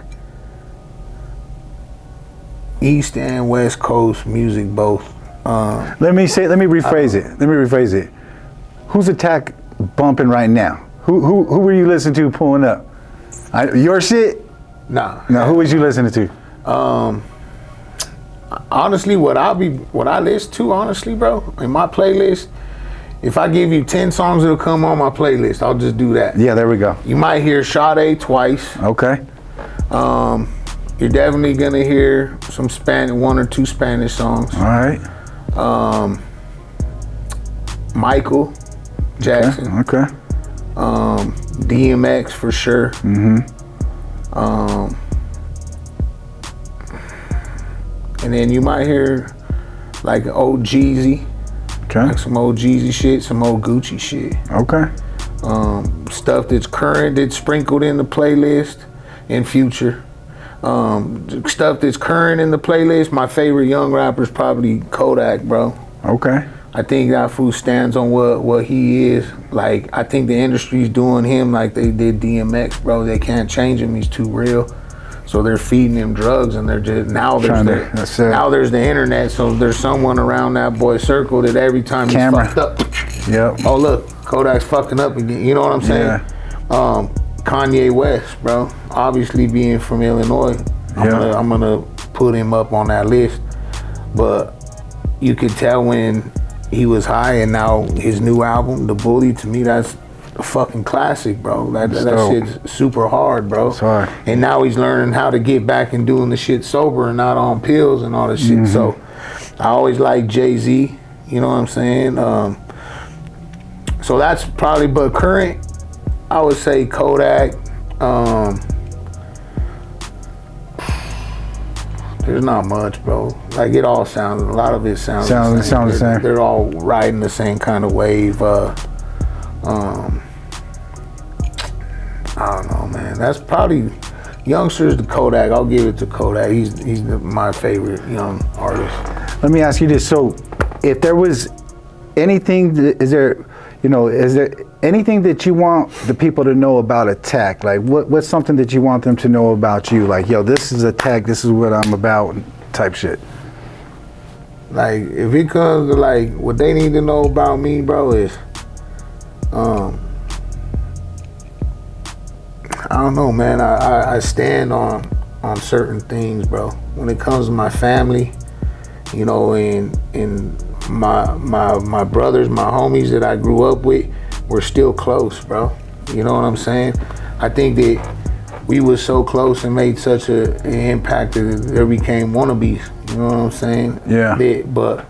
East and West Coast music both. Let me rephrase it. who's ATAK bumping right now? Who were you listening to pulling up? Your shit? Nah. No, who was you listening to? Honestly, what I listen to, honestly, bro, in my playlist, if I give you 10 songs that'll come on my playlist, I'll just do that. Yeah, there we go. You might hear Sade twice. Okay. You're definitely gonna hear some one or two Spanish songs. All right. Michael Jackson. Okay. DMX for sure. And then you might hear like old Jeezy. Okay. Like some old Jeezy shit, some old Gucci shit. Okay. Stuff that's current, that's sprinkled in the playlist, and future. Stuff that's current in the playlist, my favorite young rapper is probably Kodak, bro. Okay. I think that fool stands on what he is. Like, I think the industry's doing him like they did DMX, bro. They can't change him, he's too real. So they're feeding him drugs, and they're just now there's the internet, so there's someone around that boy's circle that every time he's fucked up. Yep. Oh look, Kodak's fucking up again. You know what I'm saying? Yeah. Kanye West, bro. Obviously being from Illinois, I'm gonna put him up on that list. But you could tell when he was high, and now his new album, The Bully, to me that's a fucking classic, bro. That shit's super hard, bro. It's hard. And now he's learning how to get back and doing the shit sober and not on pills and all this shit. So I always like Jay-Z, you know what I'm saying? So that's probably, but current, I would say Kodak. There's not much, bro. Like it all sounds, a lot of it sounds the same. They're all riding the same kind of wave. I don't know, man. That's probably youngsters. The Kodak. I'll give it to Kodak. He's my favorite young artist. Let me ask you this: so, if there was anything, is there anything that you want the people to know about ATAK? Like, what's something that you want them to know about you? Like, yo, this is ATAK. This is what I'm about. Type shit. Like, if it comes to like what they need to know about me, bro, is I don't know, man. I stand on certain things, bro. When it comes to my family, you know, and my brothers, my homies that I grew up with, we're still close, bro. You know what I'm saying? I think that we were so close and made such an impact that there became wannabes. You know what I'm saying? Yeah. But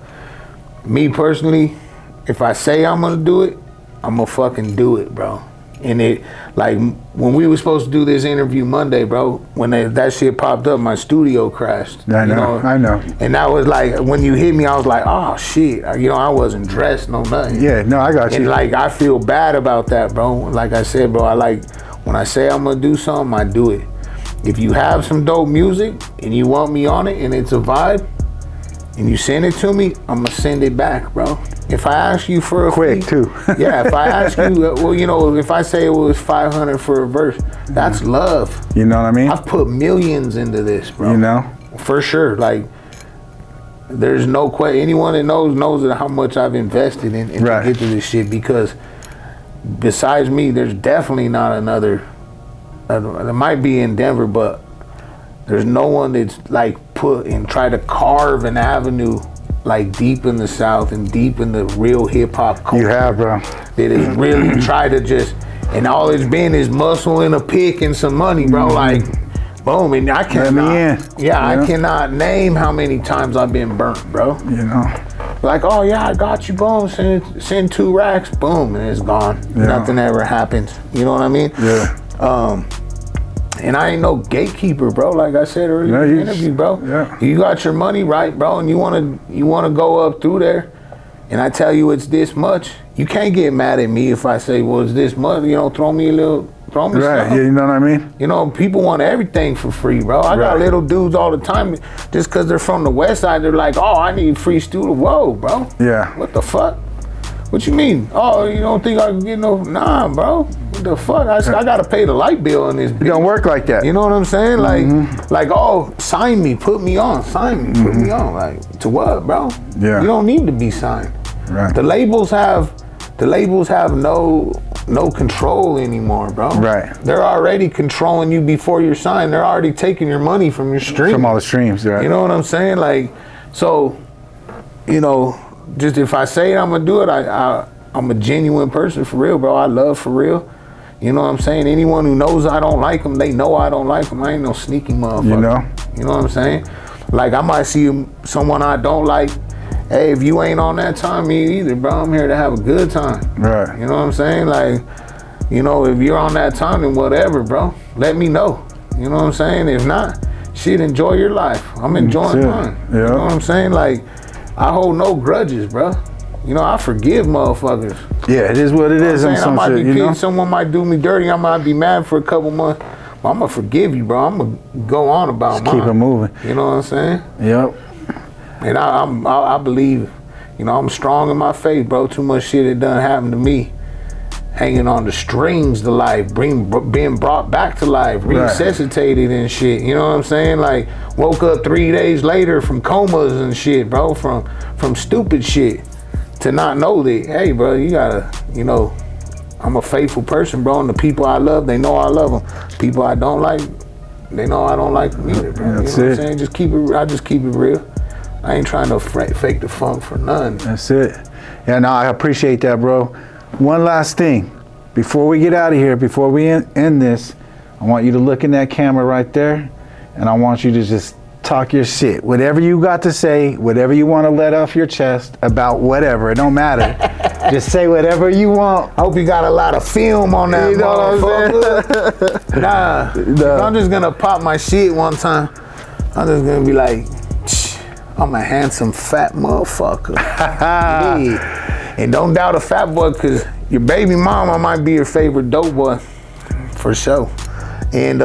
me personally, if I say I'm gonna do it, I'm gonna fucking do it, bro. And it, like, when we were supposed to do this interview Monday, bro, when that shit popped up, my studio crashed. I know. And that was like, when you hit me, I was like, oh shit. You know, I wasn't dressed, no nothing. Yeah, no, I got you. And like, I feel bad about that, bro. Like I said, bro, when I say I'm gonna do something, I do it. If you have some dope music and you want me on it and it's a vibe, and you send it to me, I'm gonna send it back, bro. If I ask you for a quick fee, too. yeah, if I ask you, well, you know, if I say it was 500 for a verse, that's love. You know what I mean? I've put millions into this, bro. You know? For sure. Like, there's no question. Anyone that knows that how much I've invested in to get to this shit, because besides me, there's definitely not another. There might be in Denver, but there's no one that's like put and try to carve an avenue like deep in the South and deep in the real hip hop culture. You have, bro. That has really tried to just, and all it's been is muscle and a pick and some money, bro. Like, boom, and I cannot. I cannot name how many times I've been burnt, bro. You know. Like, oh yeah, I got you, boom. Send 2 racks, boom, and it's gone. Yeah. Nothing ever happens. You know what I mean? Yeah. And I ain't no gatekeeper, bro. Like I said earlier in the interview, bro. Yeah. You got your money right, bro, and you wanna go up through there, and I tell you it's this much. You can't get mad at me if I say, well, it's this much. You know, throw me something. Yeah, you know what I mean? You know, people want everything for free, bro. I got little dudes all the time, just because they're from the West Side, they're like, oh, I need free studio. Whoa, bro. Yeah. What the fuck? What you mean? Oh, you don't think I can get no? Nah, bro. What the fuck? I got to pay the light bill on this bitch. It don't work like that. You know what I'm saying? Like, oh, sign me, put me on, sign me, put me on. Like, to what, bro? Yeah. You don't need to be signed. Right. The labels have the labels have no control anymore, bro. Right. They're already controlling you before you're signed. They're already taking your money from your stream. From all the streams, right? You know what I'm saying? Like, so, you know, just if I say I'm gonna do it, I'm a genuine person for real, bro. I love for real. You know what I'm saying? Anyone who knows I don't like them, they know I don't like them. I ain't no sneaky motherfucker. You know what I'm saying? Like, I might see someone I don't like. Hey, if you ain't on that time, me either, bro. I'm here to have a good time. Right. You know what I'm saying? Like, you know, if you're on that time, then whatever, bro. Let me know. You know what I'm saying? If not, shit, enjoy your life. I'm enjoying mine. Yeah. You know what I'm saying? Like, I hold no grudges, bro. You know, I forgive motherfuckers. Yeah, it is what it is. I might be shit, you know? someone might do me dirty. I might be mad for a couple months. But I'm gonna forgive you, bro. I'm gonna go on about mine. Keep it moving. You know what I'm saying? Yep. And I believe, you know, I'm strong in my faith, bro. Too much shit that done happened to me. Hanging on the strings to life, being brought back to life, resuscitated and shit. You know what I'm saying? Like, woke up 3 days later from comas and shit, bro. From stupid shit. To not know that, hey, bro, you gotta, you know, I'm a faithful person, bro. And the people I love, they know I love them. People I don't like, they know I don't like them either, bro. That's you know what it. I'm saying? I just keep it real. I ain't trying to fake the funk for none. That's it. Yeah, no, I appreciate that, bro. One last thing. Before we get out of here, before we end this, I want you to look in that camera right there, and I want you to just talk your shit. Whatever you got to say, whatever you want to let off your chest about whatever, it don't matter. Just say whatever you want. I hope you got a lot of film on that, You know what I'm motherfucker. Nah, I'm just gonna pop my shit one time. I'm just gonna be like, I'm a handsome fat motherfucker. Yeah. And don't doubt a fat boy, cause your baby mama might be your favorite dope boy, for sure. And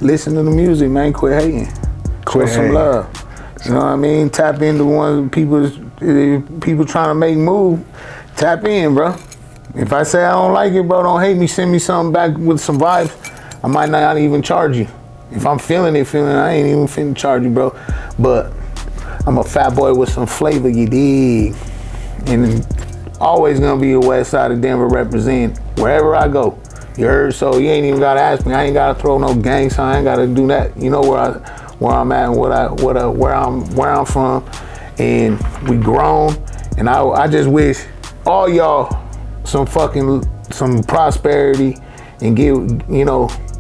listen to the music, man. Quit hating. Show some love. You know what I mean? Tap into one people trying to make move. Tap in, bro. If I say I don't like it, bro, don't hate me. Send me something back with some vibes. I might not even charge you. If I'm feeling it, I ain't even finna charge you, bro. But I'm a fat boy with some flavor, you dig? And always gonna be the west side of Denver representing wherever I go. You heard? So you ain't even gotta ask me. I ain't gotta throw no gang sign. I ain't gotta do that. You know where I'm at and where I'm from. And we grown. And I just wish all y'all some prosperity and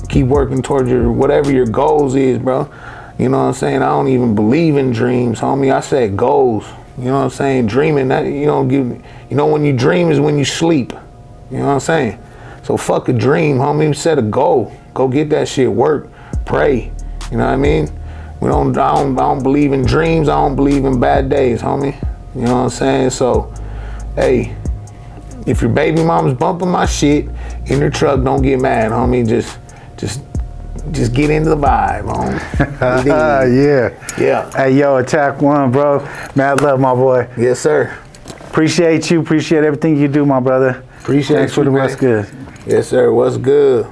keep working towards whatever your goals is, bro. You know what I'm saying? I don't even believe in dreams, homie. I said goals. You know what I'm saying? Dreaming, that when you dream is when you sleep. You know what I'm saying? So fuck a dream, homie. Set a goal. Go get that shit. Work. Pray. You know what I mean? I don't believe in dreams. I don't believe in bad days, homie. You know what I'm saying? So, hey, if your baby mom's bumping my shit in her truck, don't get mad, homie. Just get into the vibe, homie. Yeah. Hey, yo, Attack One, bro. Mad love, my boy. Yes, sir. Appreciate you. Appreciate everything you do, my brother. Appreciate Thanks you, for the man. What's Good. Yes, sir. What's good?